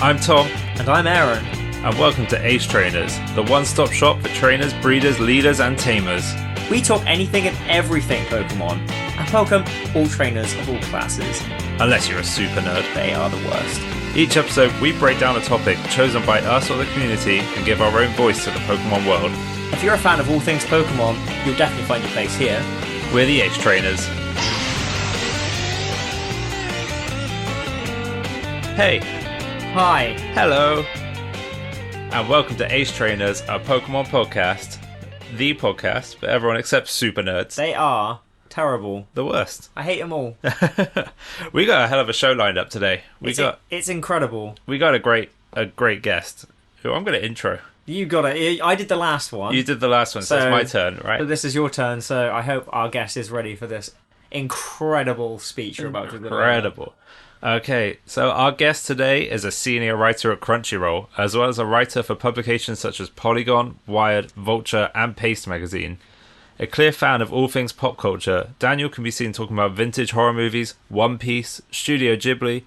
I'm Tom, And I'm Aaron. and welcome to Ace Trainers, the one-stop shop for trainers, breeders, leaders, and tamers. We talk anything and everything Pokemon, and welcome all trainers of all classes. Unless you're a super nerd. They are the worst. Each episode, we break down a topic chosen by us or the community and give our own voice to the Pokemon world. If you're a fan of all things Pokemon, you'll definitely find your place here. We're the Ace Trainers. Hey, Hi. hello, and welcome to Ace Trainers, a Pokemon podcast. The podcast for everyone except super nerds. They are terrible. The worst. I hate them all. We got a hell of a show lined up today. It's incredible. We got a great guest who I'm going to intro. You got it. I did the last one. You did the last one, so it's my turn, right? But this is your turn, so I hope our guest is ready for this incredible speech you're about to deliver. Incredible. Okay, so our guest today is a senior writer at Crunchyroll, as well as a writer for publications such as Polygon, Wired, Vulture, and Paste magazine. A clear fan of all things pop culture, Daniel can be seen talking about vintage horror movies, One Piece, Studio Ghibli,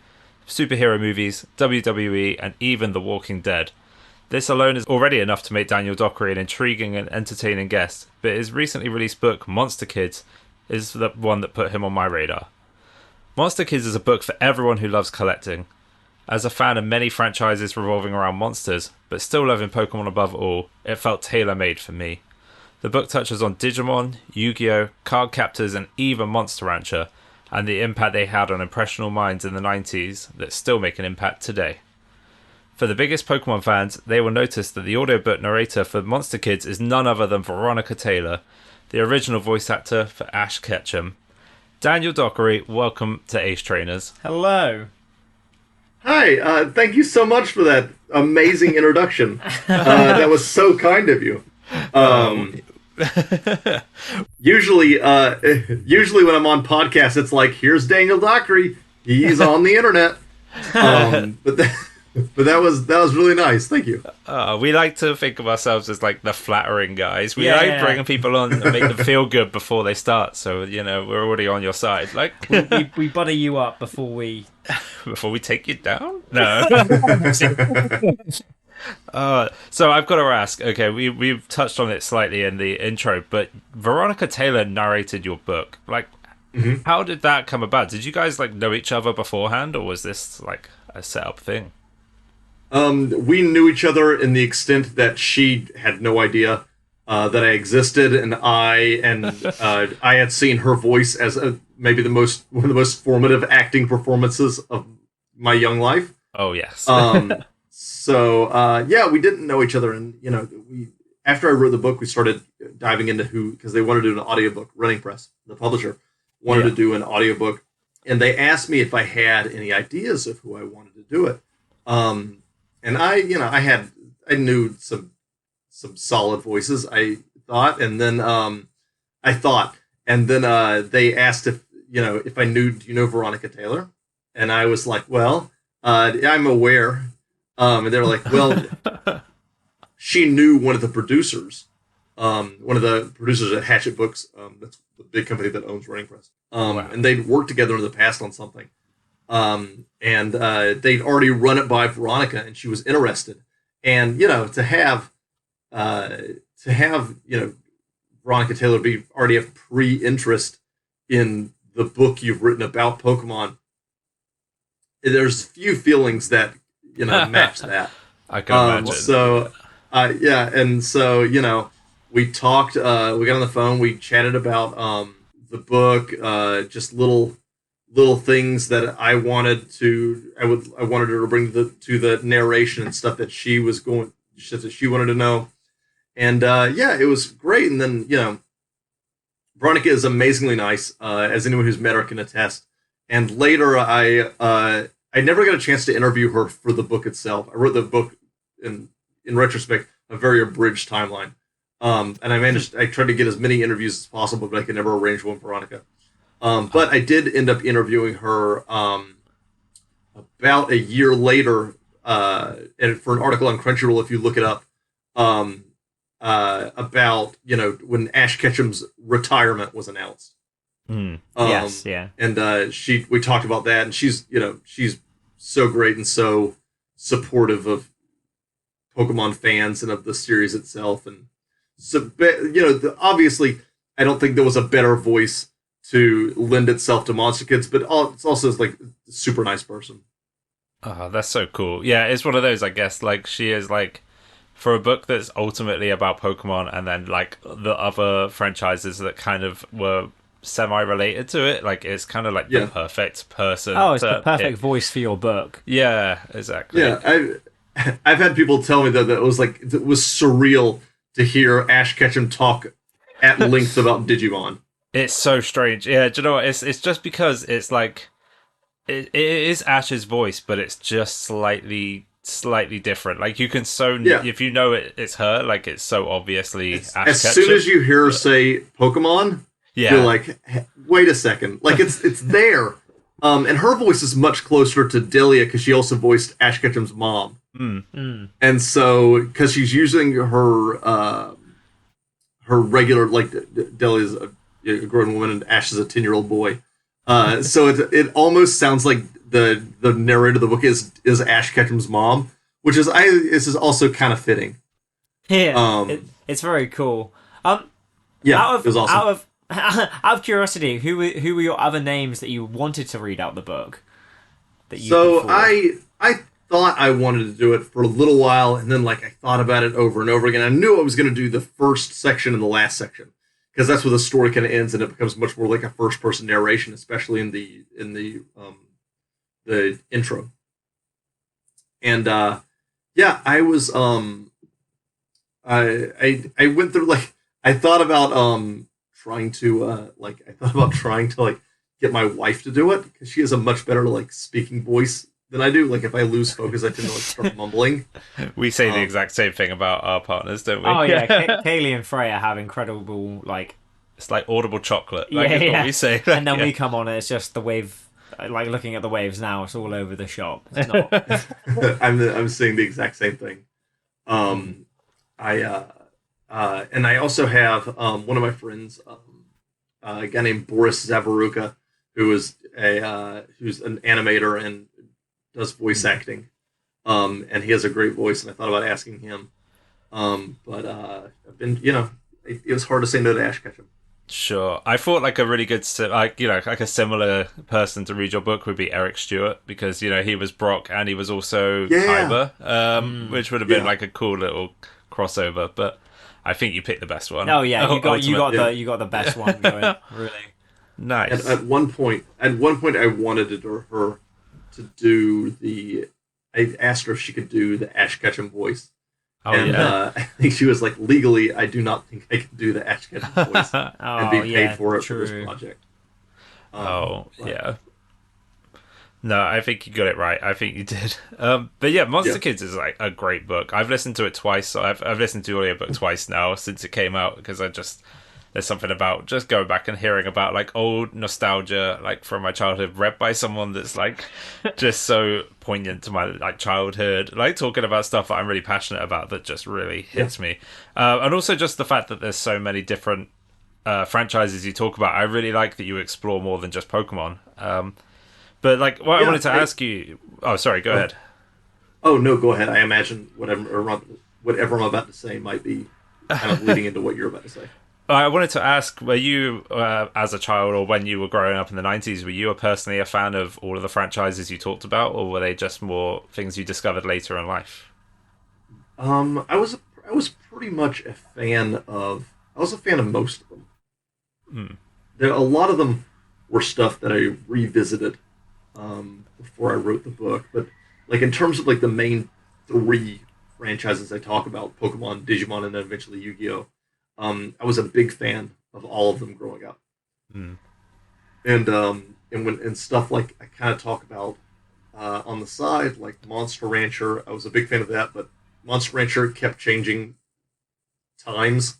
superhero movies, WWE, and even The Walking Dead. This alone is already enough to make Daniel Dockery an intriguing and entertaining guest, but his recently released book, Monster Kids, is the one that put him on my radar. Monster Kids is a book for everyone who loves collecting. As a fan of many franchises revolving around monsters, but still loving Pokemon above all, it felt tailor-made for me. The book touches on Digimon, Yu-Gi-Oh!, Card Captors, and even Monster Rancher, and the impact they had on impressionable minds in the 90s that still make an impact today. For the biggest Pokemon fans, they will notice that the audiobook narrator for Monster Kids is none other than Veronica Taylor, the original voice actor for Ash Ketchum. Daniel Dockery, welcome to Ace Trainers. Hello. Hi, thank you so much for that amazing introduction. That was so kind of you. Usually when I'm on podcasts, it's like, here's Daniel Dockery. He's on the internet. But that was really nice. Thank you. We like to think of ourselves as like the flattering guys. We like bringing people on and make them feel good before they start. So, we're already on your side. Like we butter you up before we take you down? No. So I've got to ask, okay, we've touched on it slightly in the intro, but Veronica Taylor narrated your book. Like, How did that come about? Did you guys like know each other beforehand, or was this like a set up thing? We knew each other in the extent that she had no idea that I existed, and I had seen her voice as maybe one of the most formative acting performances of my young life. Oh yes. So we didn't know each other, and after I wrote the book, we started diving into because they wanted to do an audiobook. Running Press, the publisher, wanted to do an audiobook, and they asked me if I had any ideas of who I wanted to do it. And I knew some solid voices, I thought, and then they asked if I knew, do you know Veronica Taylor? And I was like, well, I'm aware. And they were like, well, she knew one of the producers at Hatchet Books. That's the big company that owns Running Press. Wow. And they'd worked together in the past on something. And they'd already run it by Veronica, and she was interested. And to have Veronica Taylor already have pre-interest in the book you've written about Pokemon, there's few feelings that match that. I can imagine. So we talked. We got on the phone. We chatted about the book, just little things that I wanted her to bring to the narration and stuff that she wanted to know. And it was great. And then, Veronica is amazingly nice, as anyone who's met her can attest. And later I never got a chance to interview her for the book itself. I wrote the book in retrospect, a very abridged timeline. And I tried to get as many interviews as possible, but I could never arrange one with Veronica. But I did end up interviewing her about a year later, and for an article on Crunchyroll, if you look it up, about when Ash Ketchum's retirement was announced. Yes, yeah. And we talked about that, and she's so great and so supportive of Pokemon fans and of the series itself. And so, obviously, I don't think there was a better voice to lend itself to Monster Kids, but it's also like a super nice person. Oh, that's so cool. Yeah, it's one of those, I guess, like she is like for a book that's ultimately about Pokemon and then like the other franchises that kind of were semi-related to it, like it's kind of like the Yeah, perfect person Oh, it's the to perfect pick. voice for your book. Yeah, exactly. yeah. I've had people tell me that it was surreal to hear Ash Ketchum talk at length about Digimon. It's so strange. Yeah, do you know what? It's just because it's like it is Ash's voice, but it's just slightly different. Like you can Yeah, if you know it's her, like it's so obviously Ash as soon Ketchum. as you hear her But say Pokemon, you're yeah, like, wait a second, like it's there. And her voice is much closer to Delia because she also voiced Ash Ketchum's mom, mm, Mm. and so because she's using her regular like Delia's a grown woman and Ash is a 10-year-old boy. So it almost sounds like the narrator of the book is Ash Ketchum's mom, which is this is also kind of fitting. Yeah, Um, it's very cool. Um, yeah, out it was awesome. out of out of curiosity, who were your other names that you wanted to read out the book that you put So forward? I thought I wanted to do it for a little while, and then like I thought about it over and over again. I knew I was going to do the first section and the last section because that's where the story kind of ends, and it becomes much more like a first person narration, especially in the intro. And yeah, I was I went through like I thought about trying to trying to like get my wife to do it because she has a much better like speaking voice than I do. Like if I lose focus, I tend to like start mumbling. we say the Um, exact same thing about our partners, don't we? Oh yeah, Kaylee and Freya have incredible like It's like audible chocolate. Like yeah is what yeah, we say. and Like, then yeah. we come on and it's just the wave. Like looking at the waves now, it's all over the shop. It's not. I'm saying the exact same thing. Mm. Um, I and I also have one of my friends, a guy named Boris Zavaruka, who's an animator and does voice acting. And he has a great voice, and I thought about asking him. But I've been, it was hard to say no to Ash Ketchum. Sure. I thought like a really good, like like a similar person to read your book would be Eric Stewart because he was Brock and he was also Yeah, Kyber, Mm. which would have been yeah, like a cool little crossover. But I think you picked the best one. Oh yeah, yeah. you got the best one going. Really. Nice. At one point, I wanted her to do the. I asked her if she could do the Ash Ketchum voice, Oh and yeah. I think she was like, legally, I do not think I can do the Ash Ketchum voice and Oh be paid yeah, for it for this true. project. Oh But yeah. No, I think you got it right. I think you did. But yeah, yeah, Monster Kids is like a great book. I've listened to it twice. So I've listened to the audiobook twice now since it came out because there's something about just going back and hearing about like old nostalgia like from my childhood read by someone that's like just so poignant to my like childhood, like talking about stuff that I'm really passionate about that just really yeah, hits me. And also just the fact that there's so many different franchises you talk about. I really like that you explore more than just Pokemon. But like what I yeah. wanted to ask you, oh sorry, go Oh, ahead. oh no, go ahead. I imagine whatever I'm about to say might be kind of leading into what you're about to say. I wanted to ask, were you, as a child or when you were growing up in the 90s, were you personally a fan of all of the franchises you talked about, or were they just more things you discovered later in life? I was pretty much a fan of. I was a fan of most of them. Hmm. A lot of them were stuff that I revisited before I wrote the book. But like in terms of like the main three franchises I talk about, Pokemon, Digimon, and then eventually Yu-Gi-Oh. I was a big fan of all of them growing up, Hmm. and stuff like I kind of talk about on the side, like Monster Rancher. I was a big fan of that, but Monster Rancher kept changing times,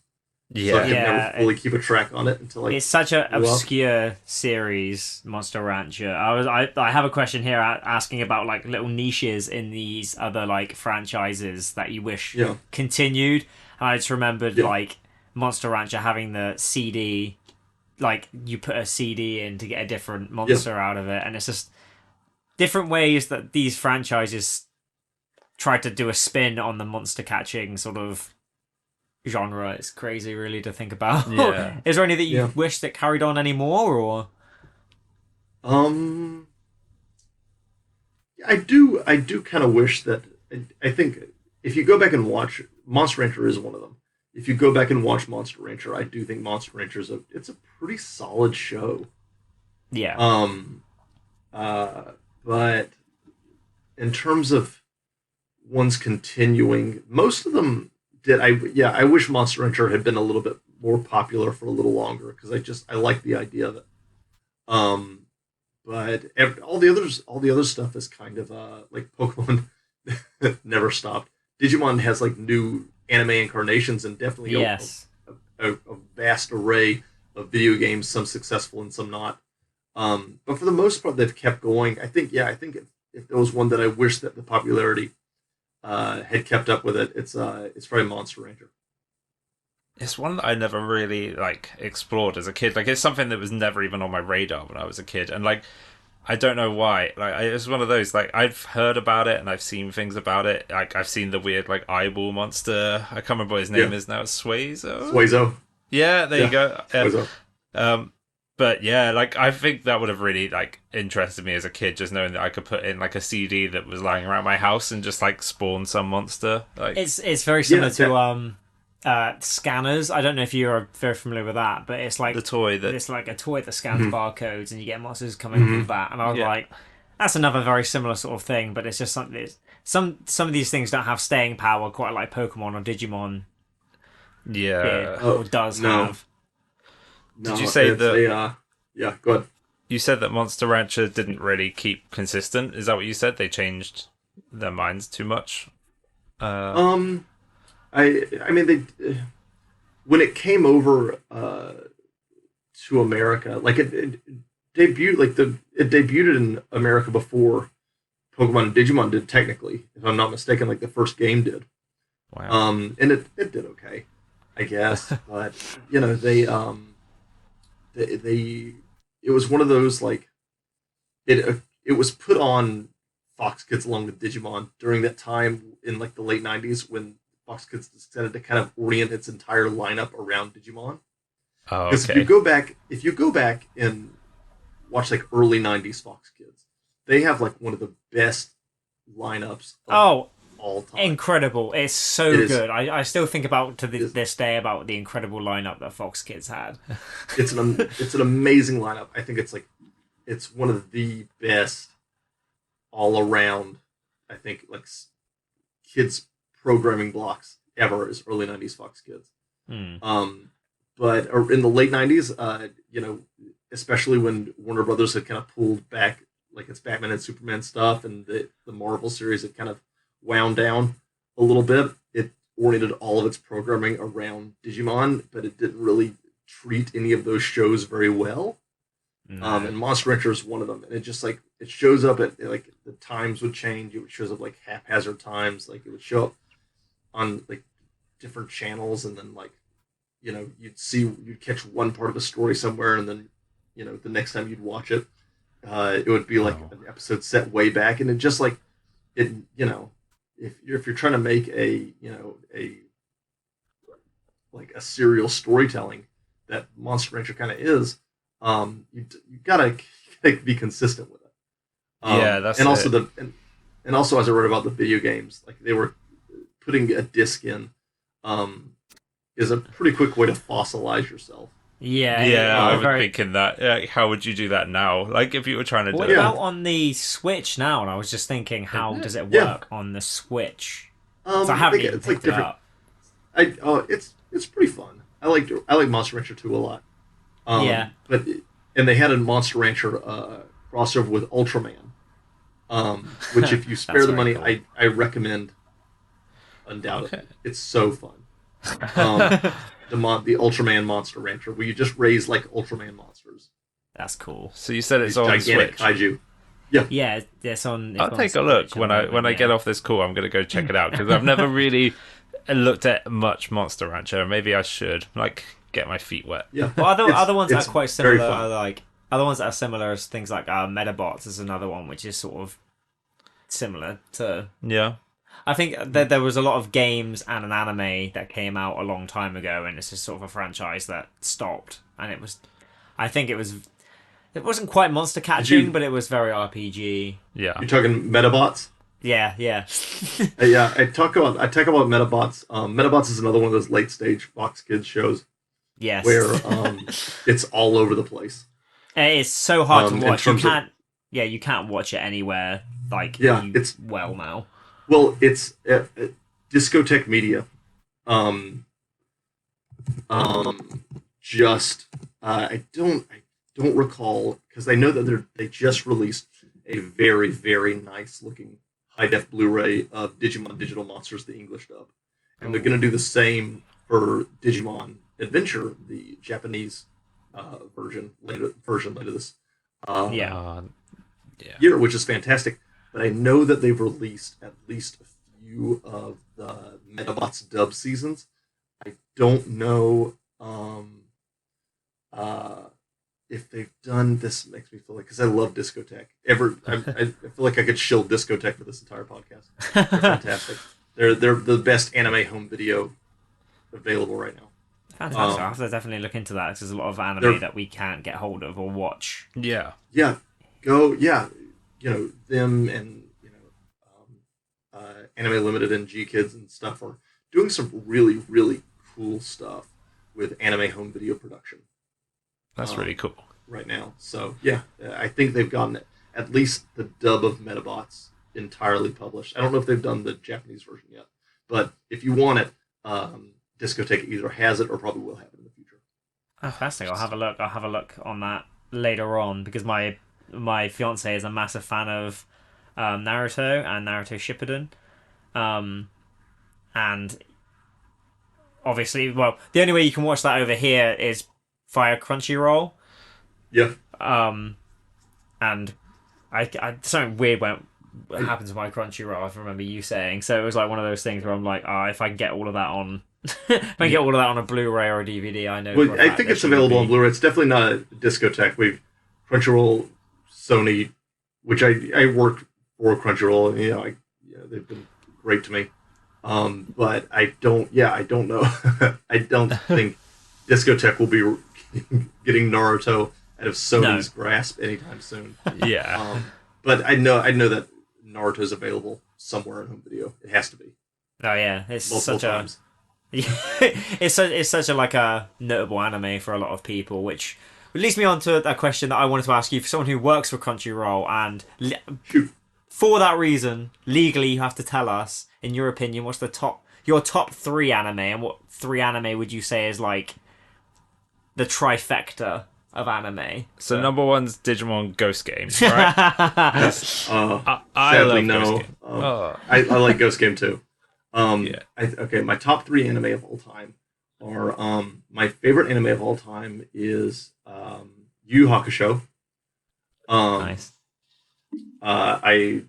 so I Yeah. could never Yeah, fully keep a track on it until I it's such an grew up. obscure series, Monster Rancher. I have a question here asking about like little niches in these other like franchises that you wish Yeah, continued. And I just remembered yeah, like Monster Rancher having the CD, like you put a CD in to get a different yeah, monster out of it, and it's just different ways that these franchises tried to do a spin on the monster catching sort of genre. It's crazy, really, to think about. Yeah. Is there any that you Yeah. wish that carried on anymore, or? Um, I do kind of wish that. I think if you go back and watch Monster Rancher is one of them. If you go back and watch Monster Rancher, I do think Monster Rancher it's a pretty solid show. Yeah. Um, but in terms of ones continuing, most of them did. I wish Monster Rancher had been a little bit more popular for a little longer because I like the idea of it. Um, but all the other stuff is kind of like Pokemon never stopped. Digimon has like new anime incarnations and definitely Yes. a vast array of video games, some successful and some not. But for the most part, they've kept going. I think if there was one that I wish that the popularity had kept up with it, it's probably Monster Ranger. It's one that I never really like explored as a kid. Like it's something that was never even on my radar when I was a kid, and like I don't know why. Like it's one of those like I've heard about it and I've seen things about it. Like I've seen the weird like eyeball monster. I can't remember what his name is now. Swazo. Suizo. Yeah, there you go. Suizo. But yeah, like I think that would have really like interested me as a kid, just knowing that I could put in like a CD that was lying around my house and just like spawn some monster. Like It's very similar Yeah, to scanners. I don't know if you're very familiar with that, but it's like the toy that it's like a toy that scans Mhm. barcodes, and you get monsters coming up with that. And I was Yeah. like, that's another very similar sort of thing, but it's just something. Some of these things don't have staying power quite like Pokemon or Digimon yeah. did or does no. have. No, Did you say it's that yeah, go ahead. you said that Monster Rancher didn't really keep consistent? Is that what you said? They changed their minds too much. Um, I mean they when it came over to America, like it debuted it debuted in America before Pokemon and Digimon did technically, if I'm not mistaken, like the first game did. Wow. And it did okay, I guess, but they it was one of those like it was put on Fox Kids along with Digimon during that time in like the late '90s when Fox Kids decided to kind of orient its entire lineup around Digimon. Oh, Because okay. if you go back and watch like early '90s Fox Kids, they have like one of the best lineups of Oh, all time. incredible! It's so It is. good. I still think about to It is. this day about the incredible lineup that Fox Kids had. It's an amazing lineup. I think it's one of the best all around. I think like kids programming blocks ever is early '90s Fox Kids. Hmm. But in the late '90s, especially when Warner Brothers had kind of pulled back like its Batman and Superman stuff, and the Marvel series had kind of wound down a little bit. It oriented all of its programming around Digimon, but it didn't really treat any of those shows very well. No. And Monster Rancher is one of them, and it just like it shows up at like the times would change. It would shows up like haphazard times, like it would show up on like different channels, and then like you'd catch one part of a story somewhere, and then the next time you'd watch it, it would be like Oh. an episode set way back, and it just like it if you're trying to make a like a serial storytelling that Monster Rancher kind of is, you gotta be consistent with it. Yeah, that's and also it. and also as I wrote about the video games, like they were putting a disc in, is a pretty quick way to fossilize yourself. Yeah, Yeah, I was very. thinking that. Yeah, how would you do that now? Like if you were trying to do What it. Yeah. about on the Switch now? And I was just thinking, how Is it? does it Yeah. work on the Switch? So I I haven't think even it's like picked it different. up. It's pretty fun. I like Monster Rancher 2 a lot. Yeah. And they had a Monster Rancher crossover with Ultraman, which if you spare That's the very money, cool. I recommend undoubtedly. Okay. It's so fun. Um, the Ultraman Monster Rancher, where you just raise like Ultraman monsters, That's cool. So you said it's these on gigantic Switch. kaiju. Yeah, it's on. It's I'll on take a look Switch when at the I moment, get yeah. off this call. I'm gonna go check it out because I've never really looked at much Monster Rancher. Maybe I should like get my feet wet. Yeah. Well, other ones that it's are quite very similar fun. are like other ones that are similar as things like Metabots is another one which is sort of similar to. Yeah. I think that there was a lot of games and an anime that came out a long time ago, and it's just sort of a franchise that stopped. And it was, I think it wasn't quite monster catching, but it was very RPG. Yeah. You're talking Metabots? Yeah, yeah. Yeah, I talk about Metabots. Metabots is another one of those late stage Fox Kids shows Yes. where it's all over the place. It is so hard to watch. You can't watch it anywhere. It's now. Well, it's Discotheque Media. Just I don't recall, because I know that they just released a very, very nice looking high def Blu-ray of Digimon Digital Monsters, the English dub, and they're going to do the same for Digimon Adventure, the Japanese version later this year, which is fantastic. But I know that they've released at least a few of the Metabots dub seasons. I don't know if they've done this. Makes me feel like, because I love Discotheque. I feel like I could shill Discotheque for this entire podcast. They're fantastic. They're the best anime home video available right now. Fantastic. I have to definitely look into that, because there's a lot of anime that we can't get hold of or watch. Yeah. Yeah. Go. Yeah. Them and Anime Limited and G Kids and stuff are doing some really, really cool stuff with anime home video production. That's really cool right now. So yeah, I think they've gotten at least the dub of Metabots entirely published. I don't know if they've done the Japanese version yet, but if you want it, Discotheque either has it or probably will have it in the future. Oh, fantastic! I'll have a look on that later on, because my fiance is a massive fan of Naruto and Naruto Shippuden, and obviously, well, the only way you can watch that over here is via Crunchyroll. Yeah. And I something weird happened to my Crunchyroll. I remember you saying, so it was like one of those things where I'm like, if I can get all of that on, if I can get all of that on a Blu-ray or a DVD, I know. Well, I think it's available on Blu-ray. It's definitely not a Discotheque. Crunchyroll, Sony, which I worked for Crunchyroll, and they've been great to me. But I don't know. I don't think Discotheque will be getting Naruto out of Sony's grasp anytime soon. Yeah. But I know that Naruto is available somewhere in home video. It has to be. Oh yeah, it's multiple times. It's such a like a notable anime for a lot of people, which leads me on to a question that I wanted to ask you, for someone who works for Crunchyroll, and for that reason, legally you have to tell us, in your opinion, what's your top 3 anime, and what 3 anime would you say is like the trifecta of anime? So number 1's Digimon Ghost Game, right? I love no. Ghost Game. I like Ghost Game too. Yeah. My top 3 anime of all time are my favorite anime of all time is Yu Yu Hakusho. Nice. I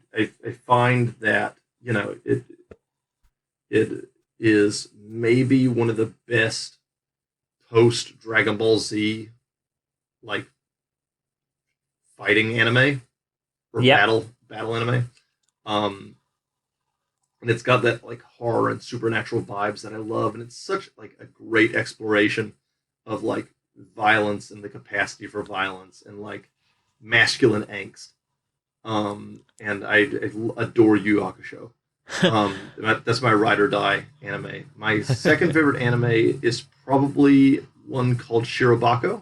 find that it is maybe one of the best post Dragon Ball Z like fighting anime or battle anime. And it's got that like horror and supernatural vibes that I love, and it's such like a great exploration of like violence and the capacity for violence and like masculine angst. And I adore Yu Yu Hakusho. That's my ride or die anime. My second favorite anime is probably one called Shirobako.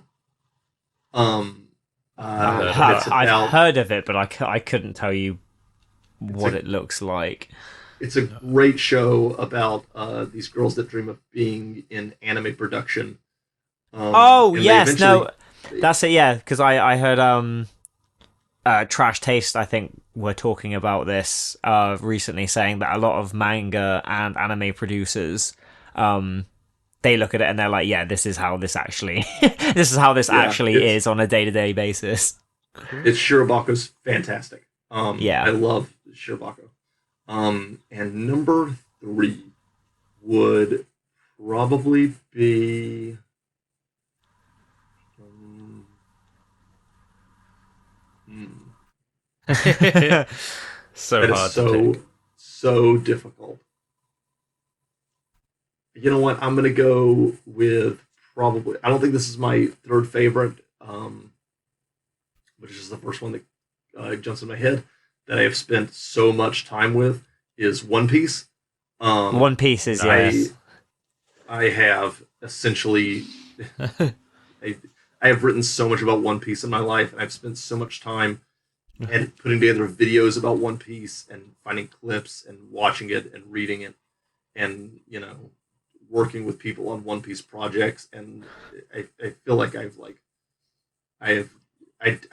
I've heard of it, but I couldn't tell you what it looks like. It's a great show about these girls that dream of being in anime production. That's it. Yeah, because I heard Trash Taste, I think, were talking about this recently, saying that a lot of manga and anime producers, they look at it and they're like, this is how this actually is on a day-to-day basis. It's Shirobako's fantastic. I love Shirobako. And number 3 would probably be so hard to pick. so difficult. You know what? I'm gonna go with probably. I don't think this is my third favorite, which is the first one that jumps in my head that I have spent so much time with is One Piece. One Piece is I have essentially I have written so much about One Piece in my life, and I've spent so much time and putting together videos about One Piece and finding clips and watching it and reading it, and working with people on One Piece projects. And I feel like I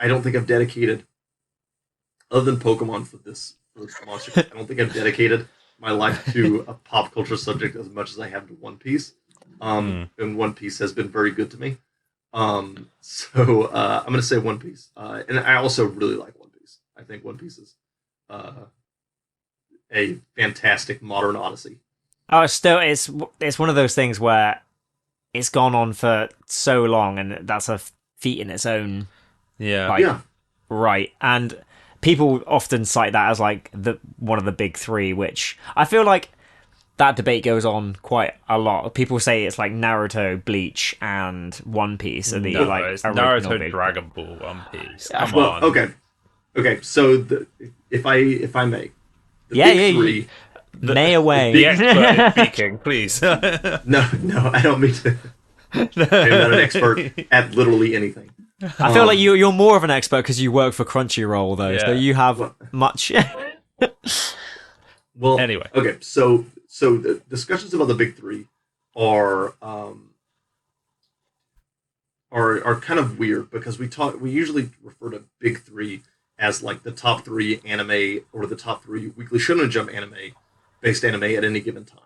don't think I've dedicated, other than Pokemon for this monster, I don't think I've dedicated my life to a pop culture subject as much as I have to One Piece. And One Piece has been very good to me. So I'm going to say One Piece. And I also really like One Piece. I think One Piece is a fantastic modern odyssey. Oh, it's one of those things where it's gone on for so long, and that's a feat in its own. Yeah. Right. And people often cite that as like one of the big three, which I feel like that debate goes on quite a lot. People say it's like Naruto, Bleach, and One Piece are the it's Naruto, Dragon Ball, One Piece. Come on. Okay. So if I may, the big three. May away. The expert speaking, please. No, I don't mean to. I'm not an expert at literally anything. I feel like you're more of an expert because you work for Crunchyroll, though, so you have much. Well, anyway, okay, so the discussions about the big three are kind of weird because we usually refer to big three as like the top three anime or the top three Weekly Shonen Jump based anime at any given time.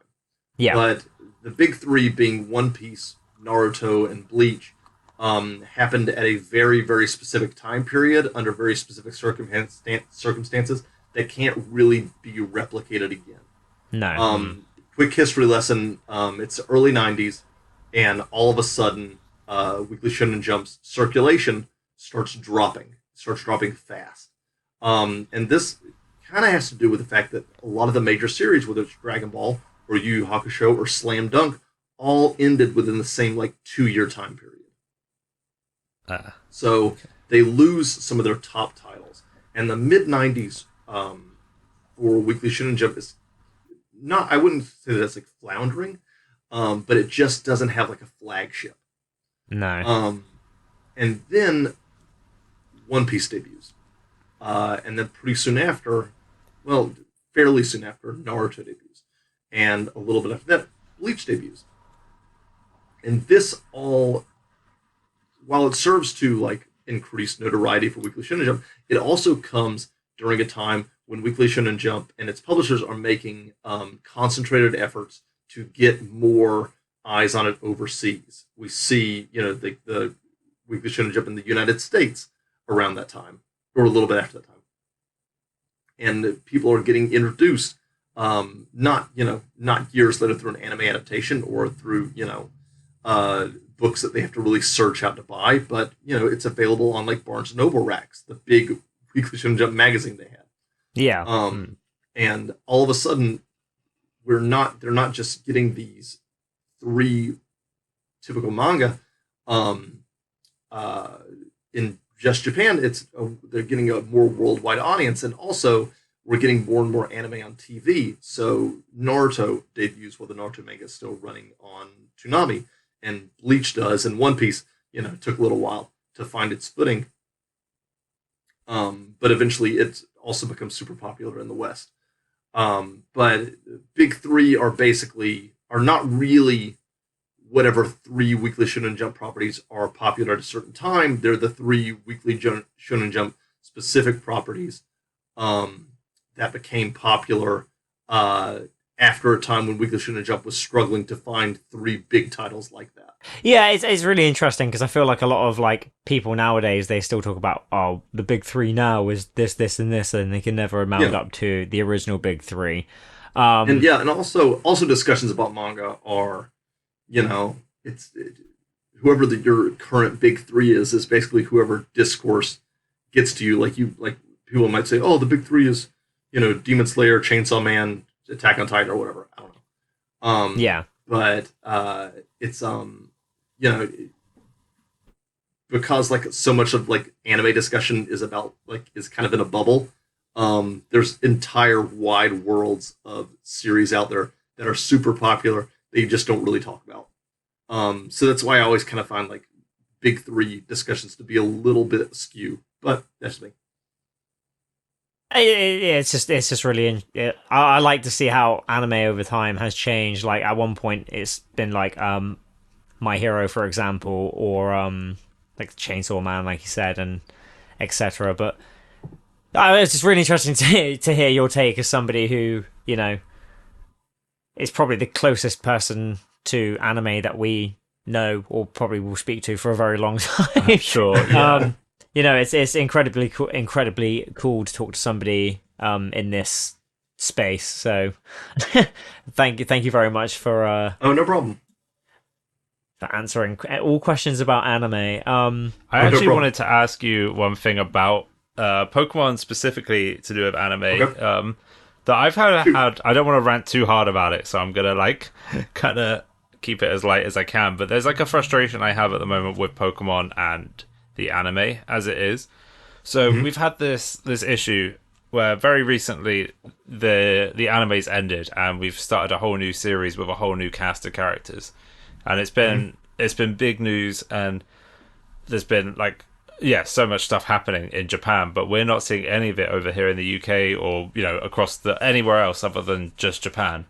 Yeah, but the big three being One Piece, Naruto, and Bleach. Happened at a very, very specific time period under very specific circumstances that can't really be replicated again. No. Quick history lesson. It's the early 90s, and all of a sudden, Weekly Shonen Jump's circulation starts dropping fast. And this kind of has to do with the fact that a lot of the major series, whether it's Dragon Ball or Yu Yu Hakusho or Slam Dunk, all ended within the same 2-year time period. So they lose some of their top titles. And the mid-90s for Weekly Shonen Jump is not, I wouldn't say that it's floundering, but it just doesn't have a flagship. No. And then One Piece debuts. And then pretty soon after, fairly soon after, Naruto debuts. And a little bit after that, Bleach debuts. And this all, while it serves to increase notoriety for Weekly Shonen Jump, it also comes during a time when Weekly Shonen Jump and its publishers are making concentrated efforts to get more eyes on it overseas. We see, the Weekly Shonen Jump in the United States around that time, or a little bit after that time, and people are getting introduced, not years later through an anime adaptation or through books that they have to really search out to buy, but it's available on Barnes & Noble racks, the big Weekly Shonen Jump magazine they had. Yeah. And all of a sudden, they're not just getting these 3 typical manga in just Japan. They're getting a more worldwide audience, and also we're getting more and more anime on TV. So Naruto debuts while the Naruto manga is still running on Toonami, and Bleach does, and One Piece, took a little while to find its footing. But eventually it also becomes super popular in the West. But big three are not really whatever 3 Weekly Shonen Jump properties are popular at a certain time. They're the 3 Weekly Shonen Jump specific properties that became popular after a time when Weekly Shonen Jump was struggling to find 3 big titles like that. Yeah, it's really interesting because I feel like a lot of people nowadays, they still talk about, the big 3 now is this, and this, and they can never amount up to the original big 3. And also discussions about manga are, whoever your current big 3 is basically whoever discourse gets to you. Like people might say, the big 3 is, Demon Slayer, Chainsaw Man, Attack on Titan or whatever. I don't know. Yeah. But it's you know, because like so much of like anime discussion is about like is kind of in a bubble. There's entire wide worlds of series out there that are super popular that you just don't really talk about. So that's why I always kind of find like big three discussions to be a little bit askew, but that's me. It's just really. I like to see how anime over time has changed. Like at one point, it's been like My Hero, for example, or like Chainsaw Man, like you said, and etc. But it's just really interesting to hear your take as somebody who is probably the closest person to anime that we know or probably will speak to for a very long time. Sure. Yeah. It's incredibly cool to talk to somebody in this space. So thank you very much for Oh, no problem. answering all questions about anime. I actually wanted to ask you one thing about Pokemon specifically to do with anime. Okay. That I've had. I don't want to rant too hard about it, so I'm gonna like kind of keep it as light as I can. But there's like a frustration I have at the moment with Pokemon and the anime as it is. So we've had this issue where very recently the anime's ended and we've started a whole new series with a whole new cast of characters, and it's been big news, and there's been like so much stuff happening in Japan, but we're not seeing any of it over here in the UK or across anywhere else other than just Japan.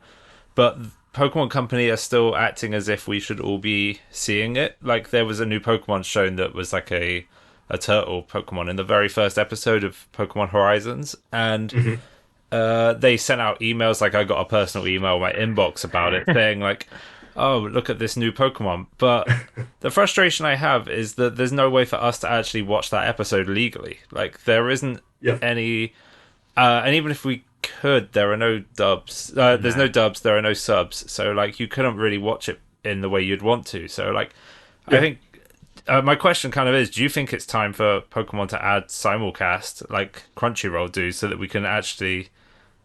But Pokemon Company are still acting as if we should all be seeing it. Like there was a new Pokemon shown that was like a turtle Pokemon in the very first episode of Pokemon Horizons, and they sent out emails. Like I got a personal email in my inbox about it saying like, oh, look at this new Pokemon. But the frustration I have is that there's no way for us to actually watch that episode legally. Like there isn't any and even if we could, there are no dubs. There's no dubs, there are no subs, so like you couldn't really watch it in the way you'd want to. So like I think my question kind of is, do you think it's time for Pokemon to add simulcast like Crunchyroll do, so that we can actually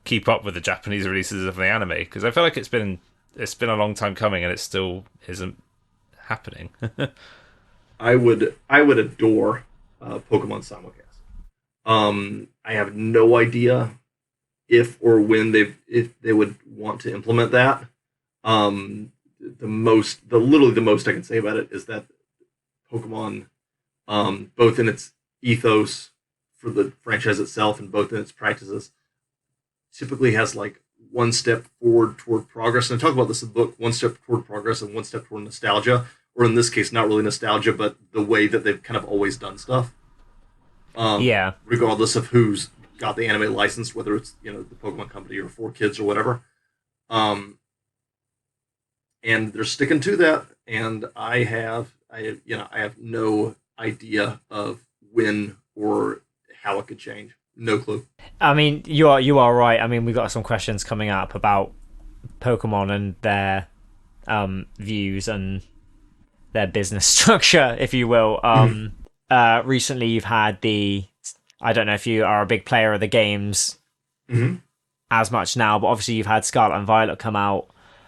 keep up with the Japanese releases of the anime? Because I feel like it's been a long time coming and it still isn't happening. I would adore Pokemon simulcast. I have no idea if or when they would want to implement that. Literally the most I can say about it is that Pokemon, both in its ethos for the franchise itself and both in its practices, typically has like one step forward toward progress. And I talk about this in the book: one step toward progress and one step toward nostalgia, or in this case, not really nostalgia, but the way that they've kind of always done stuff. Regardless of who's got the anime license, whether it's the Pokemon Company or 4Kids or whatever. And they're sticking to that. And I have no idea of when or how it could change. No clue. I mean, you are right. I mean, we've got some questions coming up about Pokemon and their views and their business structure, if you will. Recently, you've had I don't know if you are a big player of the games as much now, but obviously you've had Scarlet and Violet come out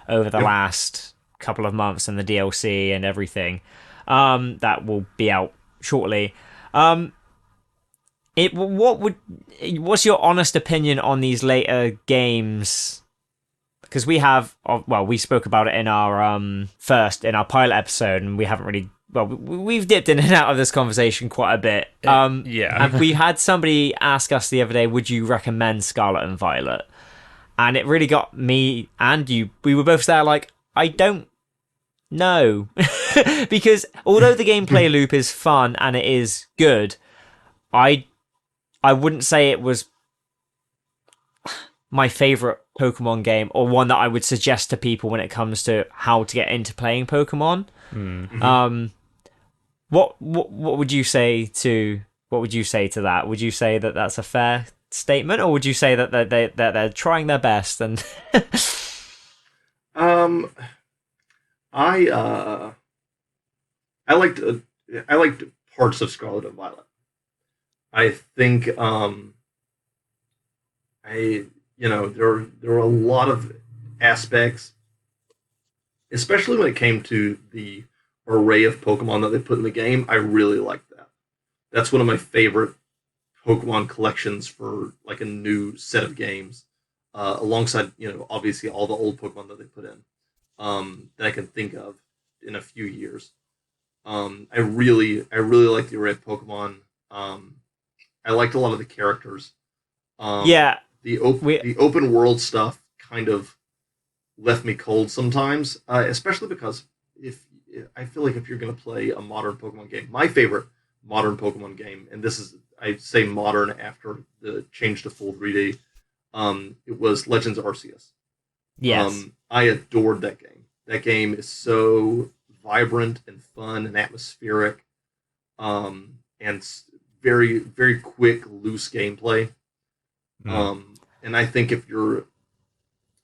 over the last couple of months, and the DLC and everything that will be out shortly. What's your honest opinion on these later games? Because we spoke about it in our pilot episode, and we haven't really. Well, we've dipped in and out of this conversation quite a bit. And we had somebody ask us the other day, would you recommend Scarlet and Violet? And it really got me and you. We were both there like, I don't know. Because although the gameplay loop is fun and it is good, I wouldn't say it was my favorite Pokemon game or one that I would suggest to people when it comes to how to get into playing Pokemon. What would you say to that? Would you say that that's a fair statement, or would you say that they're trying their best? And I liked parts of Scarlet and Violet. I think there were a lot of aspects, especially when it came to the array of Pokemon that they put in the game. I really liked that. That's one of my favorite Pokemon collections for like a new set of games, alongside obviously all the old Pokemon that they put in, that I can think of in a few years. I really like the array of Pokemon. I liked a lot of the characters. Yeah, The open world stuff kind of left me cold sometimes, especially because if I feel like if you're going to play a modern Pokemon game, my favorite modern Pokemon game, and this is I say modern after the change to full 3D, it was Legends Arceus. yes, I adored that game. That game is so vibrant and fun and atmospheric, and very very quick, loose gameplay. Mm. And I think if you're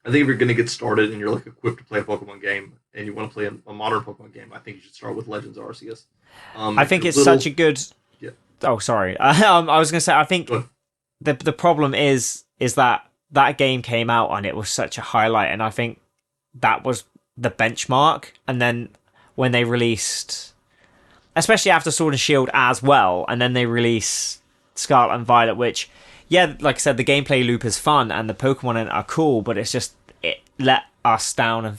going to get started and you're like equipped to play a Pokemon game and you want to play a modern Pokemon game, I think you should start with Legends Arceus. I If think you're it's such a good. yeah, Oh, sorry. I was gonna say I think go ahead. the problem is that game came out and it was such a highlight, and I think that was the benchmark. And then when they released, especially after Sword and Shield as well, and then they release Scarlet and Violet, which, yeah, like I said, the gameplay loop is fun and the Pokemon in it are cool, but it's just it let us down and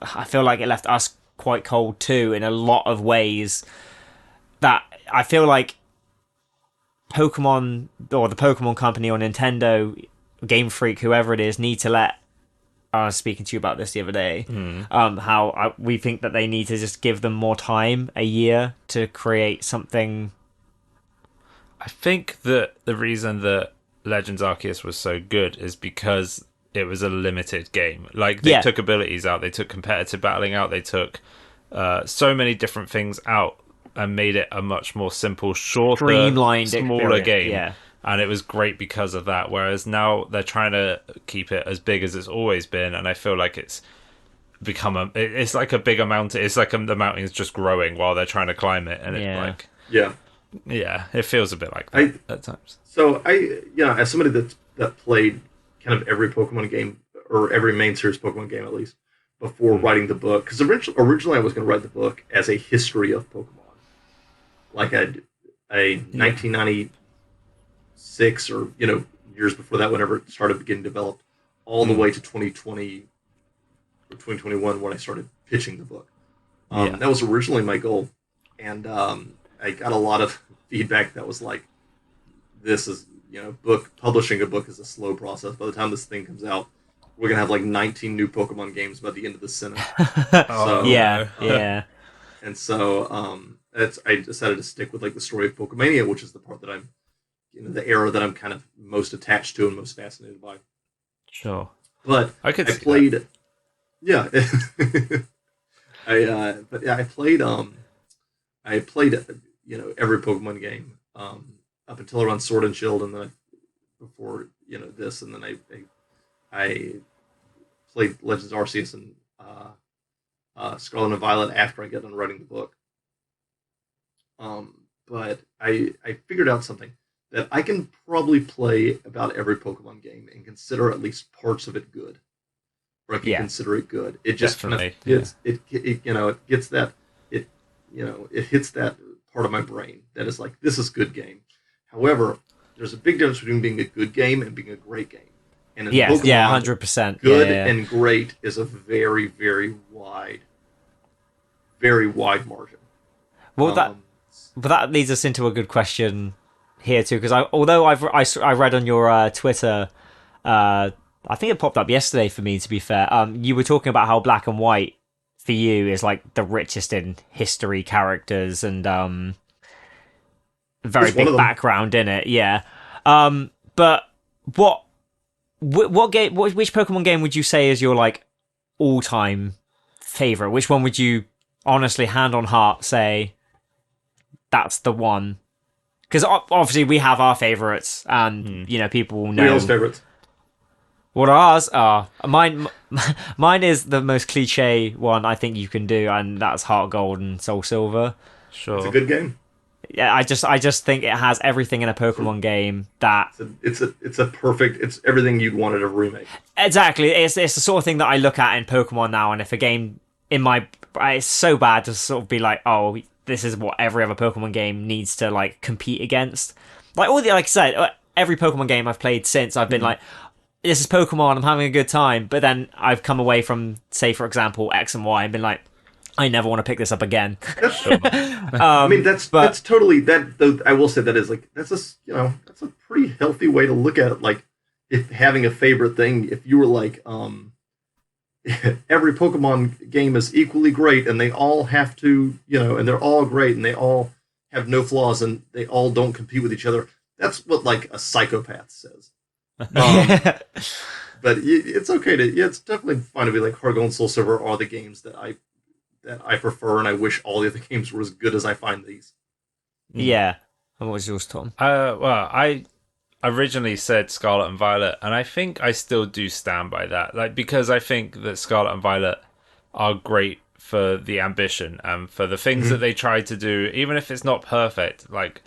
I feel like it left us quite cold too in a lot of ways. That I feel like Pokemon or the Pokemon Company or Nintendo, Game Freak, whoever it is, need to let. I was speaking to you about this the other day. We think that they need to just give them more time, a year, to create something. I think that the reason that Legends Arceus was so good is because it was a limited game. Like, they took abilities out, they took competitive battling out, they took so many different things out and made it a much more simple, shorter, Streamlined smaller experience, game. yeah. And it was great because of that. Whereas now they're trying to keep it as big as it's always been, and I feel like it's become it's like a bigger mountain. It's like the mountain is just growing while they're trying to climb it, and Yeah. it's like, Yeah. yeah, it feels a bit like that at times. So as somebody that played kind of every Pokemon game or every main series Pokemon game at least before writing the book, because originally I was going to write the book as a history of Pokemon, like a 1996 or years before that, whenever it started getting developed, all the way to 2020 or 2021 when I started pitching the book. That was originally my goal, and I got a lot of feedback that was like, this is, publishing a book is a slow process. By the time this thing comes out, we're gonna have like 19 new Pokemon games by the end of the sentence. So Yeah. and so I decided to stick with like the story of Pokemania, which is the part that I'm, the era that I'm kind of most attached to and most fascinated by. Sure. But I could see played, that. yeah. I played every Pokemon game up until around Sword and Shield, and then before this, and then I played Legends Arceus and Scarlet and Violet after I got done writing the book. But I figured out something that I can probably play about every Pokemon game and consider at least parts of it good, or I can consider it good. It just Definitely, it gets that it hits that part of my brain that is like, this is good game. However, there's a big difference between being a good game and being a great game. And in Pokemon, 100%. Good and great is a very, very wide margin. Well, that leads us into a good question here too, because although I read on your Twitter, I think it popped up yesterday for me, to be fair. You were talking about how Black and White for you is like the richest in history, characters, and very big background in it. Yeah. But what game? Which Pokemon game would you say is your like all-time favorite? Which one would you honestly, hand on heart, say that's the one? Because obviously we have our favorites, and people will know. Real favorites. What ours are. Mine is the most cliche one I think you can do, and that's Heart Gold and Soul Silver. Sure. It's a good game. Yeah, I just think it has everything in a Pokemon game that It's a perfect. It's everything you'd wanted a remake. exactly. It's the sort of thing that I look at in Pokemon now, and if a game in my it's so bad to sort of be like, oh, this is what every other Pokemon game needs to like compete against. Like like I said, every Pokemon game I've played since I've been like, this is Pokemon, I'm having a good time, but then I've come away from, say for example, X and Y and been like, I never want to pick this up again. I mean, that's totally that. Though I will say that is like that's a pretty healthy way to look at it. Like, if having a favorite thing, if you were like, every Pokemon game is equally great, and they all have to, and they're all great, and they all have no flaws, and they all don't compete with each other. That's what like a psychopath says. But it's okay it's definitely fine to be like Heart Gold and Soul Silver are the games that I prefer, and I wish all the other games were as good as I find these. Yeah. And what was yours, Tom? Well, I originally said Scarlet and Violet, and I think I still do stand by that. Like, because I think that Scarlet and Violet are great for the ambition and for the things that they try to do, even if it's not perfect. Like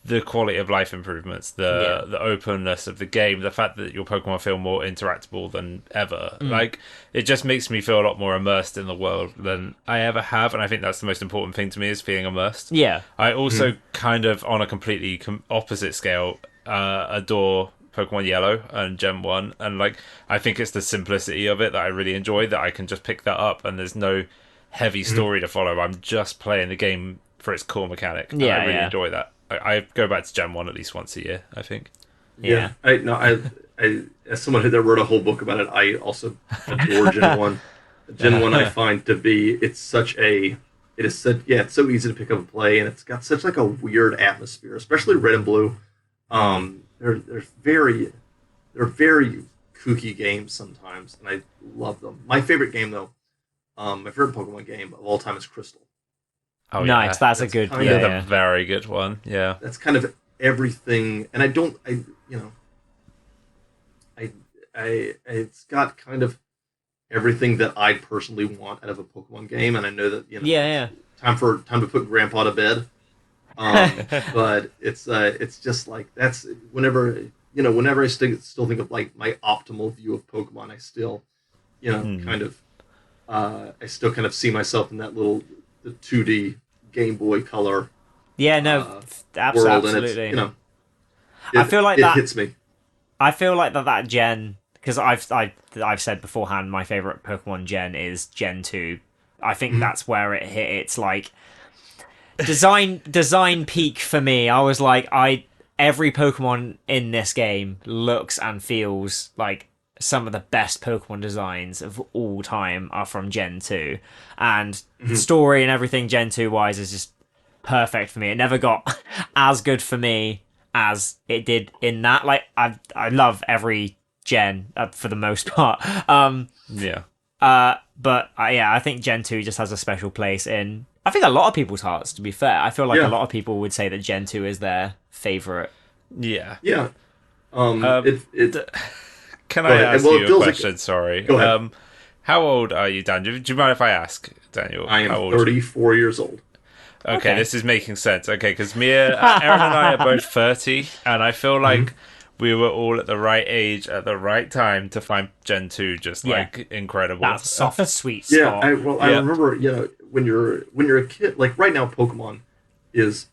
the quality of life improvements, the openness of the game, the fact that your Pokemon feel more interactable than ever. Like, it just makes me feel a lot more immersed in the world than I ever have, and I think that's the most important thing to me, is feeling immersed. Yeah. I also kind of, on a completely opposite scale, adore Pokemon Yellow and Gen 1, and like, I think it's the simplicity of it that I really enjoy, that I can just pick that up and there's no heavy story to follow. I'm just playing the game for its core mechanic, and I really enjoy that. I go back to Gen 1 at least once a year, I think. Yeah. I as someone that wrote a whole book about it, I also adore Gen 1. Gen 1 I find to be, it's so easy to pick up and play, and it's got such like a weird atmosphere, especially Red and Blue. They're very kooky games sometimes, and I love them. My favorite game though, my favorite Pokemon game of all time is Crystal. Oh, nice, that's a good, a very good one. Yeah, that's kind of everything, and it's got kind of everything that I personally want out of a Pokemon game, and I know that time to put Grandpa to bed. But it's just like, that's whenever I still think of like my optimal view of Pokemon, I still I still kind of see myself in that the 2D Game Boy Color world, absolutely. and it's, I feel like it hits me. I feel like that gen, because I've said beforehand, my favorite Pokemon gen is Gen 2. I think that's where it hit. It's like design peak for me. I was like, every Pokemon in this game looks and feels like some of the best Pokemon designs of all time are from Gen 2, and the story and everything Gen 2 wise is just perfect for me. It never got as good for me as it did in that. Like, I love every gen for the most part. But I think Gen 2 just has a special place in, I think, a lot of people's hearts, to be fair. I feel like a lot of people would say that Gen 2 is their favorite. Yeah. Can I ask you a question? Sorry. Go ahead. How old are you, Daniel? Do you mind if I ask, Daniel? I am 34 years old. Okay, this is making sense. Okay, because Aaron and I are both 30, and I feel like we were all at the right age at the right time to find Gen 2 just like incredible. That soft, sweet spot. I remember, when you're a kid, like right now, Pokemon is,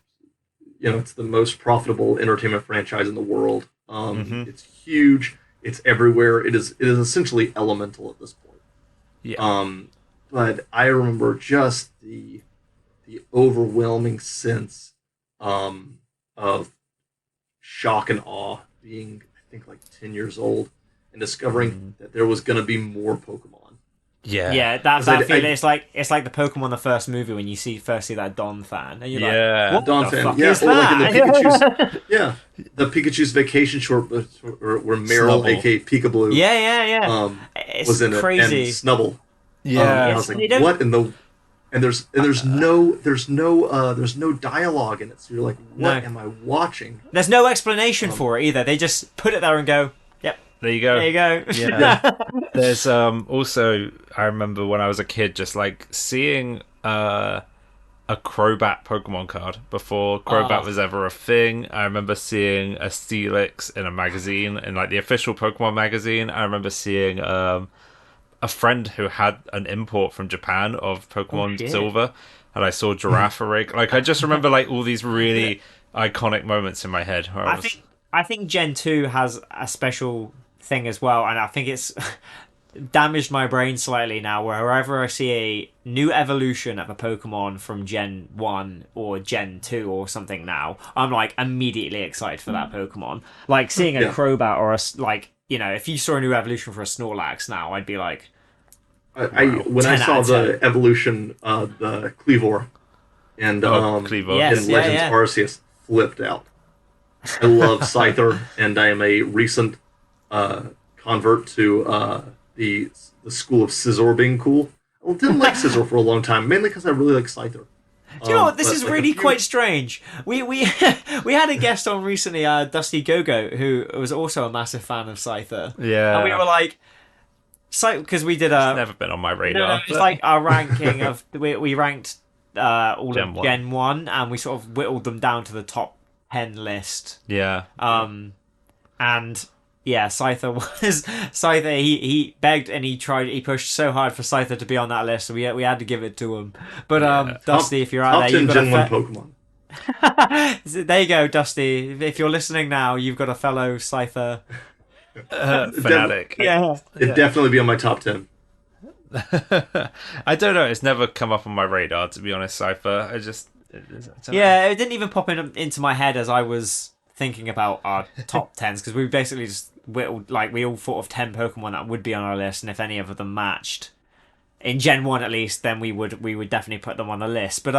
it's the most profitable entertainment franchise in the world. It's huge. It's everywhere. It is essentially elemental at this point. Yeah. But I remember just the overwhelming sense of shock and awe, being, I think, like 10 years old and discovering that there was going to be more Pokemon. Yeah, that feeling. It's like the Pokemon the first movie when you first see that Don fan, and you're like, what Don the fan, fuck is that? like in the Pikachu's, the Pikachu's Vacation short, where Meryl, Snubble. aka Peekaboo, It's was in crazy. it, and Snubble. Yeah, I was like, what in the? And there's no dialogue in it, so you're like, what am I watching? There's no explanation for it either. They just put it there and go, yep. There you go. There you go. Yeah. There's also, I remember when I was a kid, just like seeing a Crobat Pokemon card before Crobat Oh, was ever a thing. I remember seeing a Steelix in a magazine, in like the official Pokemon magazine. I remember seeing a friend who had an import from Japan of oh Pokemon shit. Silver, and I saw Girafarig. Like I just remember like all these really iconic moments in my head where I I was, think I think Gen 2 has a special thing as well, and I think it's damaged my brain slightly now. Wherever I see a new evolution of a Pokemon from Gen 1 or Gen 2 or something now, I'm like immediately excited for that Pokemon. Like seeing a Yeah. Crobat or like, if you saw a new evolution for a Snorlax now, I'd be like, I wow, when I 10 out saw of the 10. evolution, the Cleavor and oh, Cleaver. Yes, in yeah, Legends yeah. Arceus, flipped out. I love Scyther, and I am a recent uh, convert to the school of Scizor being cool. I didn't like Scizor for a long time, mainly because I really like Scyther. Do you know what? This But is like a really few, quite strange. We we had a guest on recently, Dusty Gogo, who was also a massive fan of Scyther, and we Yeah, were like, because we did it's a never been on my no, radar, it's but like our ranking of we ranked all Gen of One. Gen 1, and we sort of whittled them down to the top 10 list. Yeah, And yeah, Scyther was Scyther. He begged and he pushed so hard for Scyther to be on that list. So we had to give it to him. But yeah. Dusty, if you're out top there, you've 10 got a Gen 1 Pokemon. there you go, Dusty. If you're listening now, you've got a fellow Scyther. Fanatic. Yeah. It'd Yeah. definitely be on my top 10. I don't know. It's never come up on my radar, to be honest, Cypher. I don't know. Yeah, it didn't even pop into my head as I was thinking about our top tens because we basically just whittled, like we all thought of 10 Pokemon that would be on our list, and if any of them matched in Gen 1 at least, then we would definitely put them on the list. But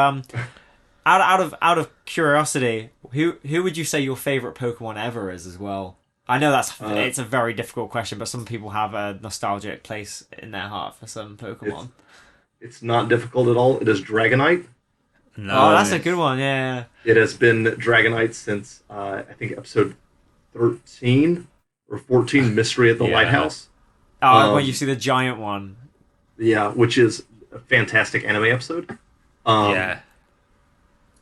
out of curiosity, who would you say your favorite Pokemon ever is as well? I know it's a very difficult question, but some people have a nostalgic place in their heart for some Pokemon. It's not difficult at all. It is Dragonite. Oh, that's No. a good one. Yeah. It has been Dragonite since I think episode 13 or 14, Mystery at the Yeah. Lighthouse. Oh, when Um, you see the giant one. Yeah, which is a fantastic anime episode. Yeah.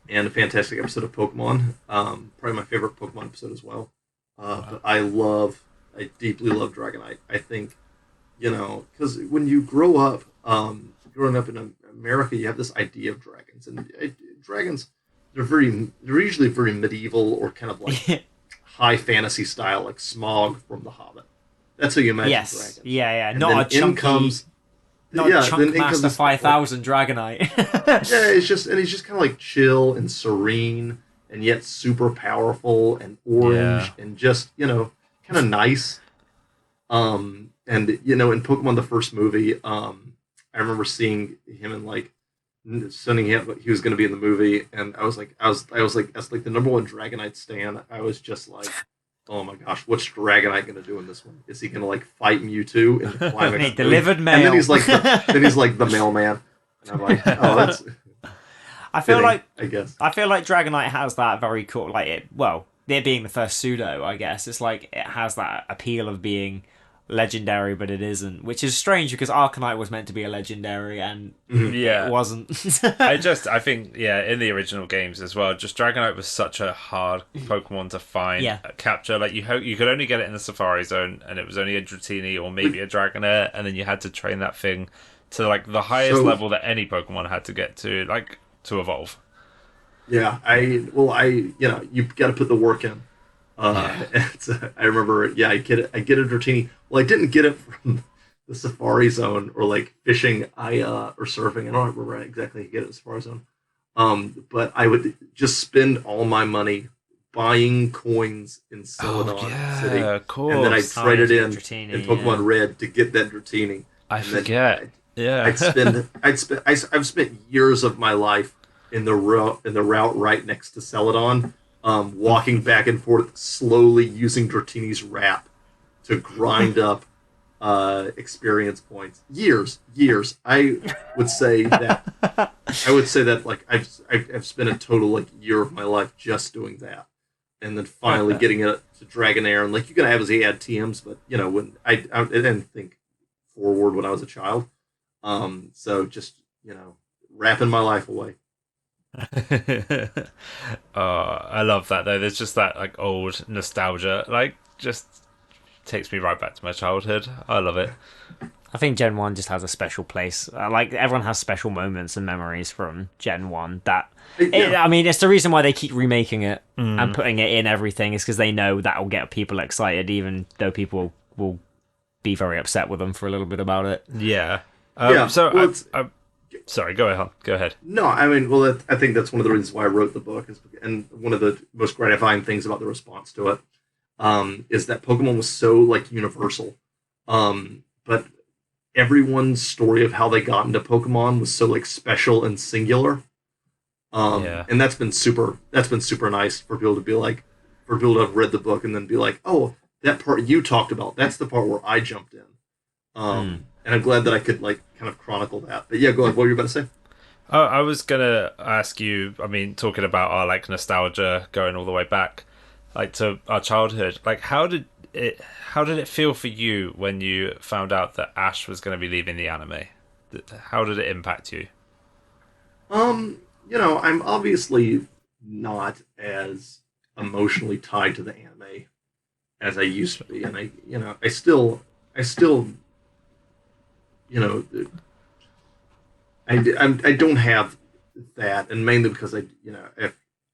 And a fantastic episode of Pokemon. Probably my favorite Pokemon episode as well. But I deeply love Dragonite. I think, because when you grow up, growing up in America, you have this idea of dragons, and dragons, they're usually very medieval or kind of like high fantasy style, like Smaug from The Hobbit. That's how you imagine Yes. dragons. Yeah. And Not then a chunky, in comes, not yeah, Chunk then in comes Master this, 5000 Dragonite. yeah, he's just kind of like chill and serene, and yet super powerful and orange and just kind of nice. And in Pokemon the first movie, I remember seeing him and like sending him he was going to be in the movie, and I was like as like the number one Dragonite stan, I was just like, oh my gosh, what's Dragonite going to do in this one? Is he going to like fight Mewtwo in the climax? He delivered mail. And then he's like the mailman, and I'm like, oh, that's I feel fitting, like I guess. Dragonite has that very cool, like it being the first pseudo, I guess. It's like it has that appeal of being legendary, but it isn't, which is strange because Arcanite was meant to be a legendary and Yeah. it wasn't. I think, in the original games as well, just Dragonite was such a hard Pokemon to find, Yeah. capture. Like, you could only get it in the Safari Zone, and it was only a Dratini or maybe a Dragonair, and then you had to train that thing to, like, the highest So- level that any Pokemon had to get to, like, to evolve. Yeah, you've got to put the work in. I remember, I get a Dratini. Well, I didn't get it from the Safari Zone or like fishing, or surfing. I don't remember exactly how to get it in the Safari Zone. But I would just spend all my money buying coins in Celadon City, of course. and then I'd trade it in Dratini, in Pokemon Red to get that Dratini. I And then forget. Yeah. I've spent years of my life in the route right next to Celadon, walking back and forth, slowly using Dratini's wrap to grind up experience points. Years. I would say that like I've spent a total like year of my life just doing that, and then finally getting it to Dragonair, and like you gotta have his add TMs, but when I didn't think forward when I was a child. So just wrapping my life away. I love that though. There's just that like old nostalgia, like just takes me right back to my childhood. I love it. I think Gen 1 just has a special place. Like, everyone has special moments and memories from Gen 1 that... Yeah. I mean, it's the reason why they keep remaking it and putting it in everything is because they know that will get people excited, even though people will be very upset with them for a little bit about it. Yeah. Yeah, So, well, sorry. Go ahead. Go ahead. No, I mean, well, I think that's one of the reasons why I wrote the book, and one of the most gratifying things about the response to it is that Pokemon was so like universal, but everyone's story of how they got into Pokemon was so like special and singular, Yeah. and that's been super. That's been super nice for people to be like, for people to have read the book and then be like, oh, that part you talked about, that's the part where I jumped in. And I'm glad that I could like kind of chronicle that. But yeah, go ahead. What were you about to say? Oh, I was gonna ask you. I mean, talking about our like nostalgia going all the way back, like to our childhood. Like, How did it feel for you when you found out that Ash was going to be leaving the anime? How did it impact you? I'm obviously not as emotionally tied to the anime as I used to be, and I still, you know, I don't have that, and mainly because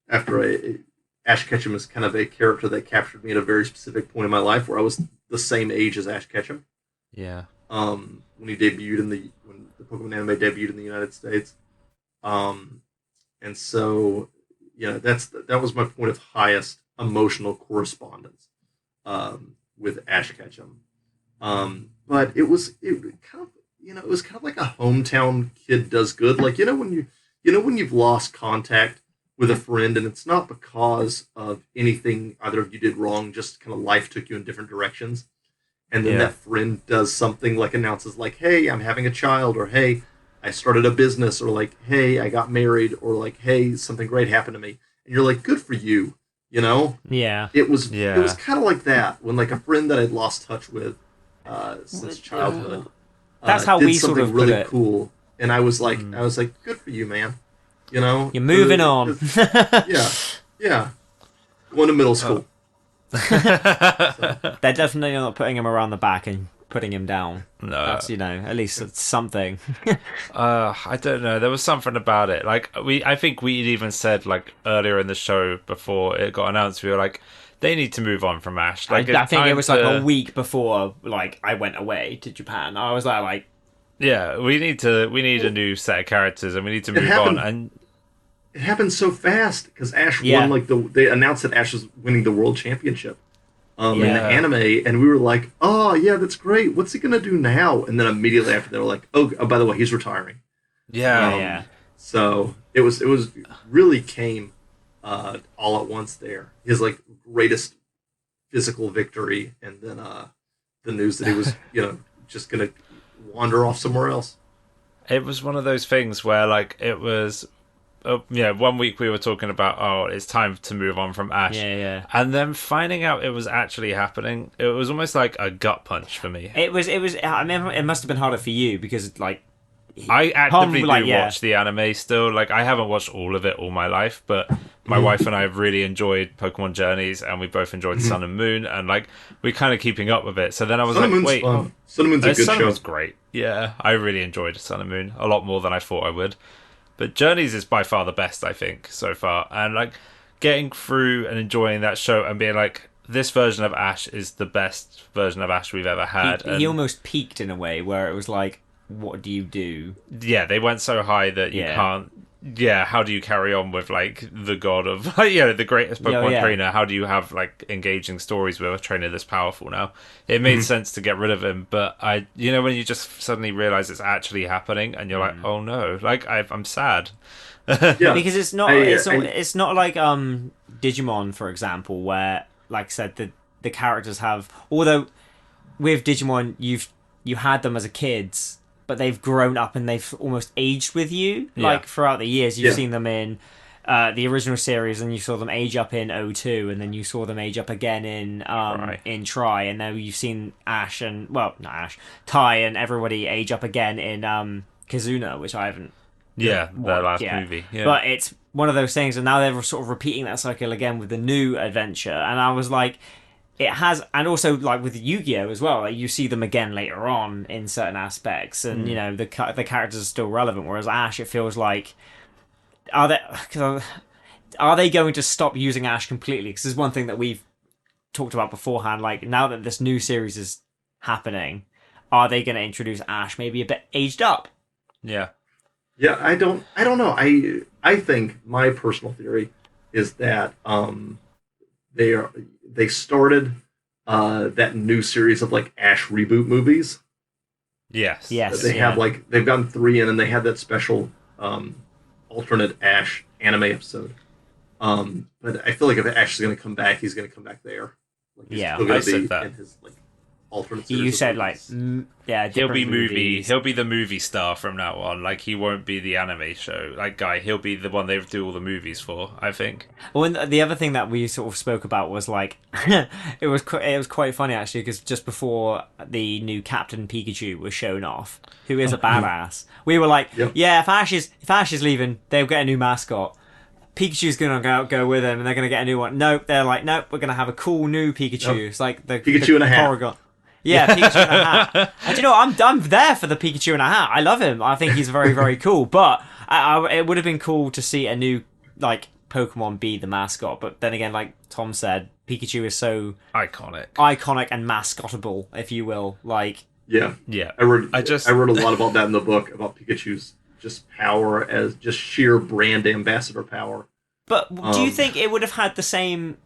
after Ash Ketchum is kind of a character that captured me at a very specific point in my life where I was the same age as Ash Ketchum. Yeah. When when the Pokemon anime debuted in the United States. And so, that was my point of highest emotional correspondence, with Ash Ketchum. But it was kind of like a hometown kid does good. Like, when you've lost contact with a friend and it's not because of anything either of you did wrong, just kind of life took you in different directions. And then that friend does something like announces like, hey, I'm having a child, or hey, I started a business, or like, hey, I got married, or like, hey, something great happened to me. And you're like, good for you, Yeah. It was kind of like that when like a friend that I'd lost touch with since childhood That's how did we sort something of put really it. cool. And I was like, good for you, man. You're moving on. Yeah. Going to middle school. They're definitely not putting him around the back and putting him down. No. That's, at least it's something. I don't know. There was something about it. Like I think we'd even said like earlier in the show before it got announced, we were like, they need to move on from Ash. Like, I think it was like a week before like I went away to Japan. I was like, yeah, we need a new set of characters, and we need to move on. And it happened so fast because Ash won. Like they announced that Ash was winning the world championship in the anime, and we were like, "Oh yeah, that's great. What's he gonna do now?" And then immediately after, they were like, "Oh, by the way, he's retiring." Yeah. So it was really came all at once there. His like greatest physical victory, and then the news that he was just gonna wander off somewhere else. It was one of those things where like it was. 1 week we were talking about, oh, it's time to move on from Ash. Yeah. And then finding out it was actually happening, it was almost like a gut punch for me. It was. I mean, it must have been harder for you because like I actively do watch the anime still. Like, I haven't watched all of it all my life, but my wife and I have really enjoyed Pokemon Journeys, and we both enjoyed Sun and Moon, and like we're kind of keeping up with it. So then I was Sun like, wait, fun. Sun and Moon's a good Sun show. was great. Yeah, I really enjoyed Sun and Moon a lot more than I thought I would. But Journeys is by far the best, I think, so far. And like getting through and enjoying that show and being like, this version of Ash is the best version of Ash we've ever had. He almost peaked in a way where it was like, what do you do? Yeah, they went so high that you can't. Yeah, how do you carry on with like the god of the greatest Pokemon trainer? How do you have like engaging stories with a trainer this powerful now? It made sense to get rid of him, but when you just suddenly realize it's actually happening and you're like, oh no, like I'm sad. Because it's not it's not like Digimon, for example, where like I said the characters have, although with Digimon you had them as a kids, but they've grown up and they've almost aged with you. Like throughout the years, you've seen them in the original series, and you saw them age up in O2, and then you saw them age up again in Tri, and now you've seen Ash and not Ash, Tai, and everybody age up again in Kizuna, which I haven't. The last movie. Yeah. But it's one of those things, and now they're sort of repeating that cycle again with the new adventure. And I was like, it has, and also like with Yu-Gi-Oh as well. Like you see them again later on in certain aspects, and you know the characters are still relevant. Whereas Ash, it feels like are they going to stop using Ash completely? Because there's one thing that we've talked about beforehand. Like now that this new series is happening, are they going to introduce Ash maybe a bit aged up? Yeah. Yeah, I don't know. I think my personal theory is that they started that new series of like Ash reboot movies. Yes. They have like they've gotten 3 in, and they had that special alternate Ash anime episode. But I feel like if Ash is going to come back, he's going to come back there. Like, he's still gonna I said be that. in his like alternate series You of said movies. He'll be movies. He'll be the movie star from now on. Like he won't be the anime show like guy. He'll be the one they do all the movies for. I think. Well, and the other thing that we sort of spoke about was like it was quite funny actually, because just before the new Captain Pikachu was shown off, who is a badass, we were like, Yep. yeah, if Ash is leaving, they'll get a new mascot. Pikachu's gonna go with him, and they're gonna get a new one. Nope, they're like, nope, we're gonna have a cool new Pikachu. Nope. It's like the Pikachu in a hat. Porygon. Yeah, Pikachu in a hat. And you know, I'm there for the Pikachu in a hat. I love him. I think he's very, very cool. But it would have been cool to see a new like Pokemon be the mascot. But then again, like Tom said, Pikachu is so Iconic and mascotable, if you will. Like, Yeah. Yeah. I wrote a lot about that in the book about Pikachu's just power as just sheer brand ambassador power. but do you think it would have had the same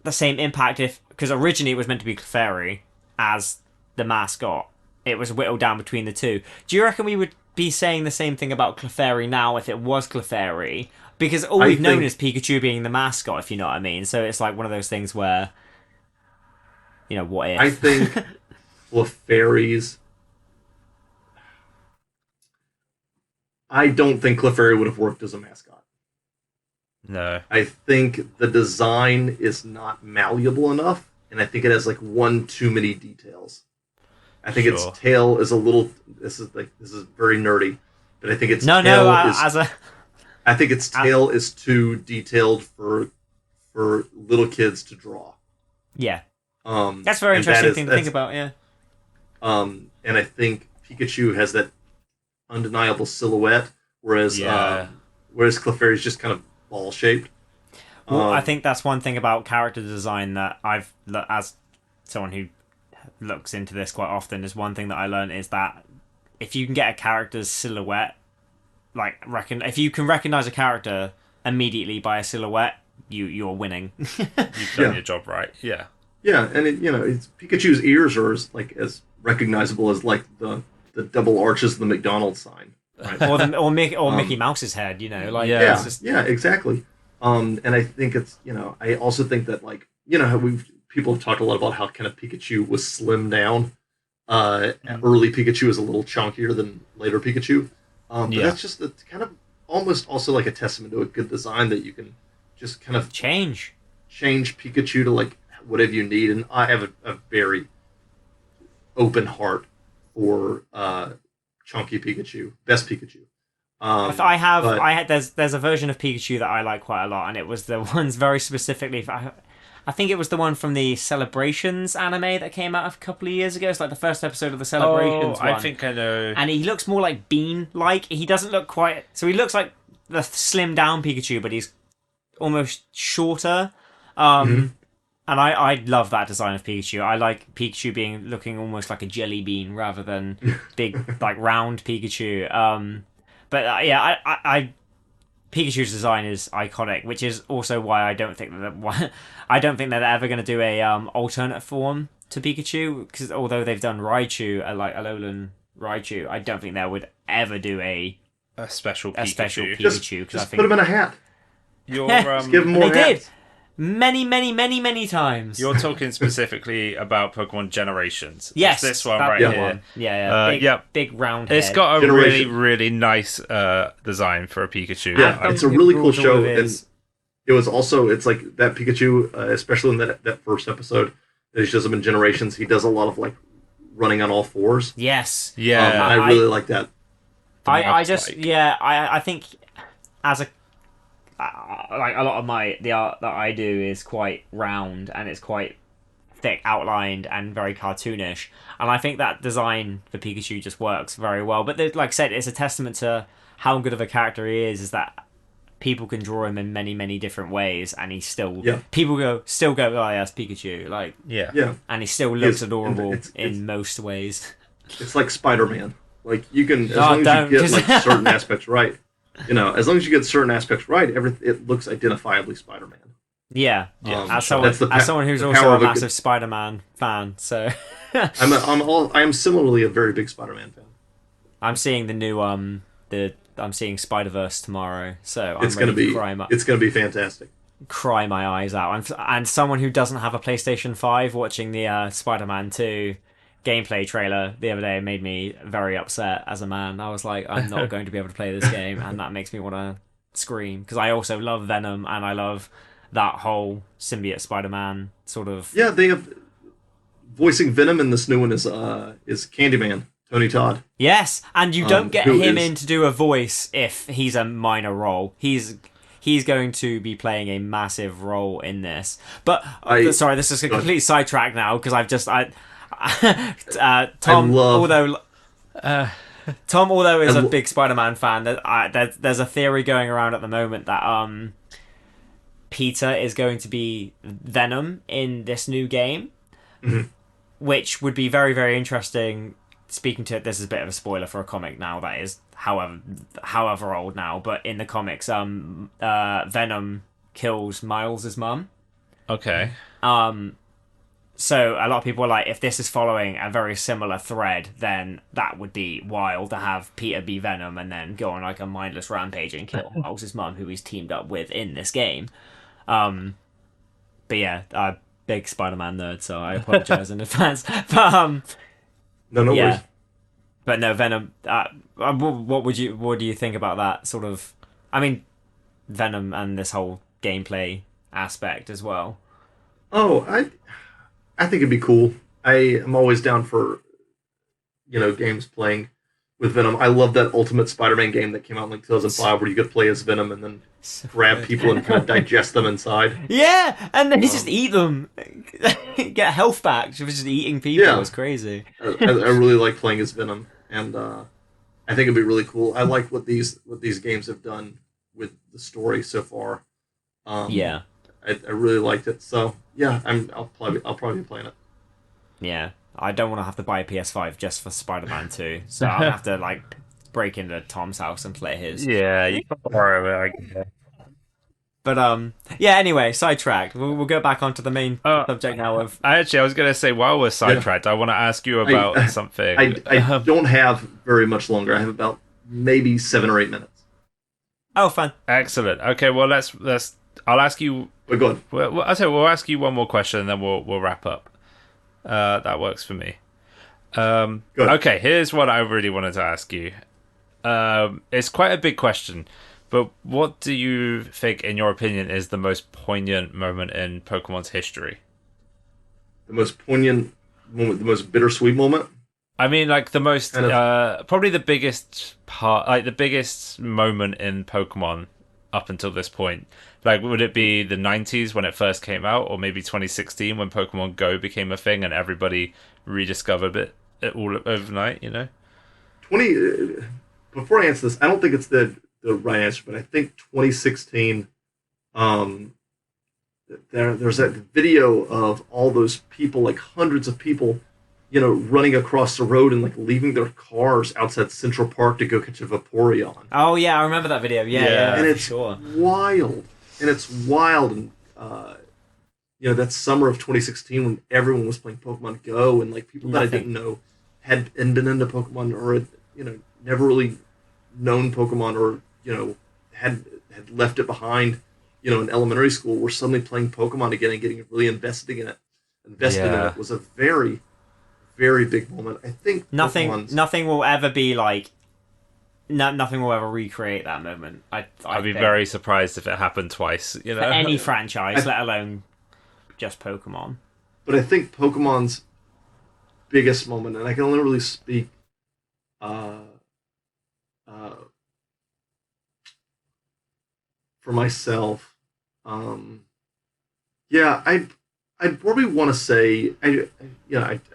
impact if, because originally it was meant to be Clefairy as the mascot, it was whittled down between the two. Do you reckon we would be saying the same thing about Clefairy now if it was Clefairy? Because all we've known is Pikachu being the mascot, if you know what I mean. So it's like one of those things where, you know, what if? I think Clefairy's. I don't think Clefairy would have worked as a mascot. No. I think the design is not malleable enough, and I think it has like one too many details. I think its tail is a little. This is very nerdy, but I think its I think its tail is too detailed for little kids to draw. Yeah. That's a very interesting thing to think about. Yeah. And I think Pikachu has that undeniable silhouette, whereas Clefairy is just kind of ball shaped. Well, I think that's one thing about character design that I've, as someone who looks into this quite often, is one thing that I learned is that if you can get a character's silhouette, if you can recognize a character immediately by a silhouette, you're winning. You've done your job right. Yeah. Yeah, and Pikachu's ears are as recognizable as like the double arches of the McDonald's sign, right? or Mickey Mouse's head, you know, like yeah, exactly. And I think it's I also think that how people have talked a lot about how kind of Pikachu was slimmed down. Early Pikachu is a little chunkier than later Pikachu, but that's just kind of almost also like a testament to a good design that you can just kind of change Pikachu to like whatever you need. And I have a very open heart for chunky Pikachu, best Pikachu. There's a version of Pikachu that I like quite a lot, and it was the ones very specifically. I think it was the one from the Celebrations anime that came out a couple of years ago. It's like the first episode of the Celebrations one. I think I know. And he looks more like Bean-like. He doesn't look quite. So he looks like the slimmed down Pikachu, but he's almost shorter. And I love that design of Pikachu. I like Pikachu looking almost like a jelly bean rather than big like round Pikachu. I Pikachu's design is iconic, which is also why I don't think they're ever going to do a alternate form to Pikachu, because although they've done Raichu, like Alolan Raichu, I don't think they would ever do a special Pikachu. Just put him in a hat. Just give him more hats. Did. Many times. You're talking specifically about Pokemon Generations. Yes, it's this one right here. One. Yeah. Big round head. It's got a really, really nice design for a Pikachu. Yeah, it's a really cool show. And it was also, it's like that Pikachu, especially in that first episode that he shows up in Generations, he does a lot of like running on all fours. Yes. Yeah. I really like that. I think as a like a lot of the art that I do is quite round and it's quite thick outlined and very cartoonish, and I think that design for Pikachu just works very well. But like I said, it's a testament to how good of a character he is that people can draw him in many many different ways, and he still people still go, oh yeah, it's Pikachu, like Yeah. and he still looks It's- adorable it's- in most ways. It's like Spider-Man. Like you can, as Oh, long as don't, you get 'cause- like certain aspects right, as long as you get certain aspects right, it looks identifiably Spider-Man. Yeah, Yeah, as sure. someone who's the also power a of a massive good- Spider-Man fan, so I am similarly a very big Spider-Man fan. I'm seeing the new I'm seeing Spider-Verse tomorrow, so I'm It's gonna ready be, to it's gonna be fantastic. cry my eyes out. And someone who doesn't have a PlayStation 5 watching the Spider-Man 2 gameplay trailer the other day made me very upset as a man. I was like, I'm not going to be able to play this game, and that makes me want to scream because I also love Venom and I love that whole symbiote Spider-Man sort of. Yeah, they have voicing Venom in this new one is Candyman, Tony Todd. Yes, and you don't get who him is- in to do a voice if he's a minor role. He's going to be playing a massive role in this. But sorry, this is a complete sidetrack now because Tom, although is a big Spider-Man fan, there's a theory going around at the moment that Peter is going to be Venom in this new game, which would be very, very interesting. Speaking to this is a bit of a spoiler for a comic now that is however old now, but in the comics, Venom kills Miles' mum. Okay. So a lot of people are like, if this is following a very similar thread, then that would be wild to have Peter be Venom and then go on like a mindless rampage and kill Miles' mum, who he's teamed up with in this game. But yeah, big Spider-Man nerd, so I apologize in advance. But No worries. But no, Venom. What do you think about that sort of? I mean, Venom and this whole gameplay aspect as well. Oh, I think it'd be cool. I am always down for games playing with Venom. I love that Ultimate Spider-Man game that came out in like 2005 where you could play as Venom and then grab people and kind of digest them inside. Yeah, and then just eat them, get health back for just eating people. Yeah. It's crazy. I really like playing as Venom, and I think it'd be really cool. I like what these games have done with the story so far. Yeah. I really liked it. So yeah, I'll probably be playing it. Yeah, I don't want to have to buy a PS5 just for Spider-Man 2, so I'll have to like break into Tom's house and play his. Yeah, you can borrow it. I guess. But yeah. Anyway, sidetracked. We'll go back onto the main subject now. Of I was going to say, while we're sidetracked, I want to ask you about something. I don't have very much longer. I have about maybe 7 or 8 minutes. oh, fun. Excellent. Okay, well let's. I'll ask you. But go on. Well, I'll tell you, we'll ask you one more question, and then we'll wrap up. That works for me. Good. Okay, here's what I really wanted to ask you. It's quite a big question, but what do you think, in your opinion, is the most poignant moment in Pokemon's history? The most poignant moment, the most bittersweet moment. I mean, like the most, probably the biggest part, like the biggest moment in Pokemon up until this point. Like, would it be the 90s when it first came out, or maybe 2016 when Pokemon Go became a thing and everybody rediscovered it all overnight, 20. Before I answer this, I don't think it's the right answer, but I think 2016. There's that video of all those people, like hundreds of people, running across the road and like leaving their cars outside Central Park to go catch a Vaporeon. Oh yeah, I remember that video. Yeah, And it's sure. wild. And that summer of 2016 when everyone was playing Pokemon Go and like people that I didn't know had been into Pokemon or had, never really known Pokemon or had left it behind, in elementary school were suddenly playing Pokemon again and getting really invested in it. It was a very, very big moment. I think Nothing will ever be like. Nothing will ever recreate that moment. I'd be think. very surprised if it happened twice. For any franchise, let alone just Pokemon. But I think Pokemon's biggest moment, and I can only really speak for myself, yeah, I'd probably want to say, I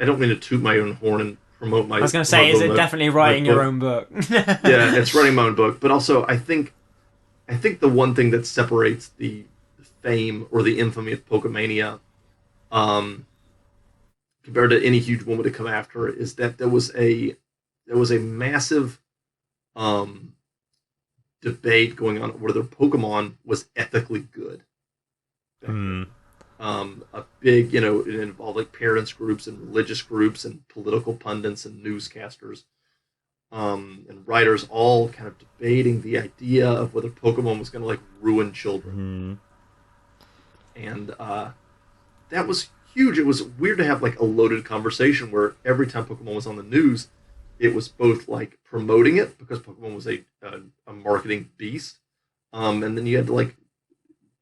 don't mean to toot my own horn and promote my. I was going to say, is it my, definitely writing your own book? Yeah, it's writing my own book, but also I think the one thing that separates the fame or the infamy of Pokemania, compared to any huge moment to come after, is that there was a massive debate going on whether Pokemon was ethically good. A big, it involved like parents groups and religious groups and political pundits and newscasters, and writers all kind of debating the idea of whether Pokemon was going to like ruin children. And that was huge. It was weird to have like a loaded conversation where every time Pokemon was on the news, it was both like promoting it because Pokemon was a marketing beast, and then you had to like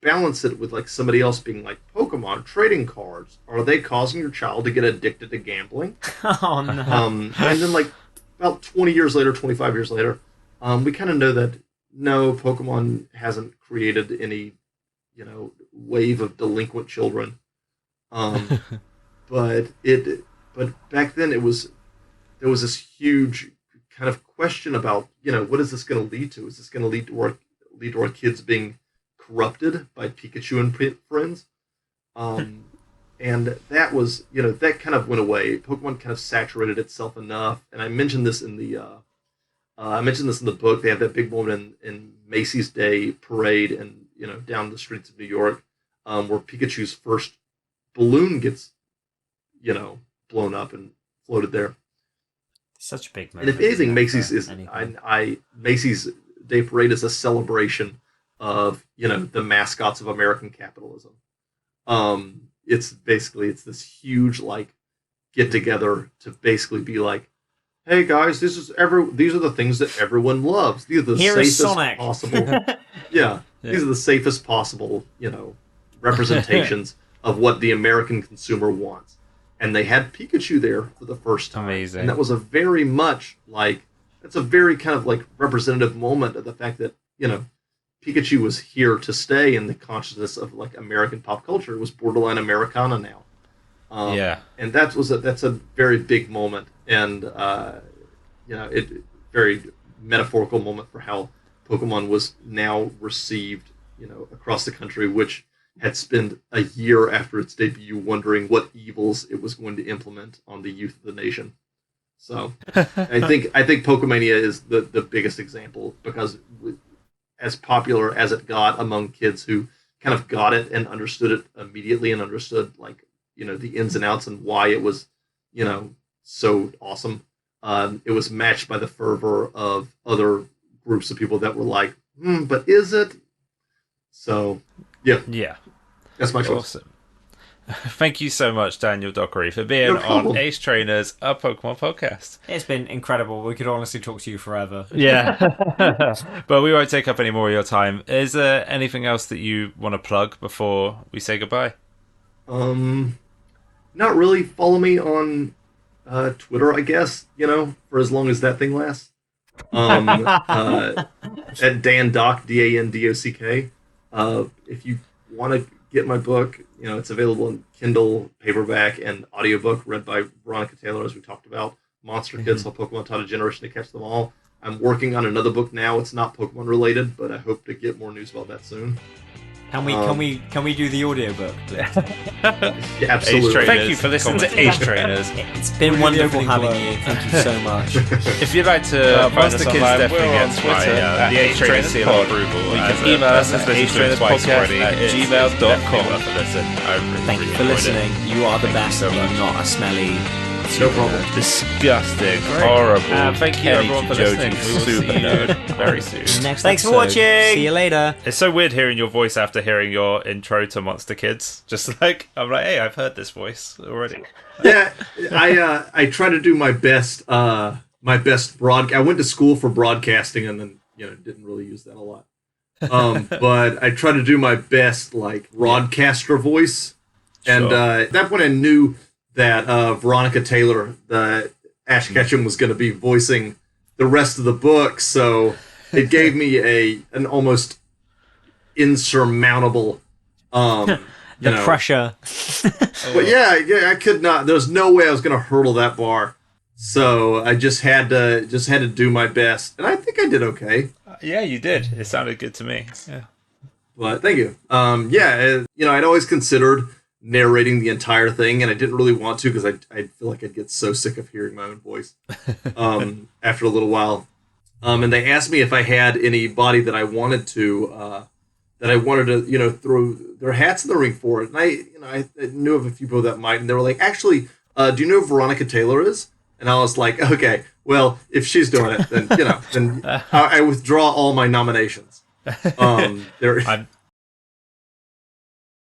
balance it with like somebody else being like, Pokemon trading cards, are they causing your child to get addicted to gambling? Oh no. And then like about 20 years later, 25 years later, we kind of know that no, Pokemon hasn't created any, wave of delinquent children. But back then there was this huge kind of question about, what is this going to lead to? Is this going to lead to our kids being corrupted by Pikachu and friends? And that was, that kind of went away. Pokemon kind of saturated itself enough. And I mentioned this in the book. They have that big moment in Macy's Day Parade and, down the streets of New York, where Pikachu's first balloon gets, blown up and floated there. Such a big moment. And if anything, Macy's Day Parade is a celebration of, the mascots of American capitalism. It's this huge like get together to basically be like, hey guys, these are the things that everyone loves. These are the safest possible. Yeah, these are the safest possible, representations of what the American consumer wants. And they had Pikachu there for the first time. Amazing. And that was a very much like, that's a very kind of like representative moment of the fact that, Pikachu was here to stay in the consciousness of like American pop culture. It was borderline Americana now. And that's a very big moment, and very metaphorical moment for how Pokemon was now received, across the country, which had spent a year after its debut wondering what evils it was going to implement on the youth of the nation. So I think Pokemania is the biggest example, because as popular as it got among kids who kind of got it and understood it immediately and understood like, the ins and outs and why it was, so awesome. It was matched by the fervor of other groups of people that were like, but is it? So, yeah. That's my choice. Awesome. Thank you so much, Daniel Dockery, for being on Ace Trainers, a Pokemon podcast. It's been incredible. We could honestly talk to you forever. Yeah. But we won't take up any more of your time. Is there anything else that you want to plug before we say goodbye? Not really. Follow me on Twitter, I guess, for as long as that thing lasts. At Dan Doc, DANDOCK. If you want to get my book, it's available in Kindle, paperback, and audiobook, read by Veronica Taylor, as we talked about. Monster Kids, How Pokemon Taught a Generation to Catch Them All. I'm working on another book now. It's not Pokemon related, but I hope to get more news about that soon. Can we do the audiobook, please? Yeah, absolutely. Thank you for listening to Ace Trainers. It's been wonderful having you. Thank you so much. If you'd like to find us online, we're on Twitter at the Ace Trainers seal of approval. You can email us at acetrainerspodcast@gmail.com. Thank you for listening. You are the best, and you're not a smelly... No problem. Disgusting, horrible. Thank you everyone for listening. We will Super see you nerd. very soon. Thanks for watching. See you later. It's so weird hearing your voice after hearing your intro to Monster Kids. Just like, I'm like, hey, I've heard this voice already. Yeah, I try to do my best. I went to school for broadcasting, and then didn't really use that a lot. But I try to do my best like broadcaster voice, and at that point I knew that Veronica Taylor, the Ash Ketchum, was going to be voicing the rest of the book, so it gave me an almost insurmountable. The pressure. But I could not. There was no way I was going to hurdle that bar. So I just had to do my best, and I think I did okay. Yeah, you did. It sounded good to me. Yeah. But thank you. I'd always considered narrating the entire thing, and I didn't really want to because I feel like I'd get so sick of hearing my own voice after a little while. And they asked me if I had anybody that I wanted to throw their hats in the ring for it, and I knew of a few people that might, and they were like, actually, do you know who Veronica Taylor is? And I was like, okay, well, if she's doing it, then then I withdraw all my nominations. I'm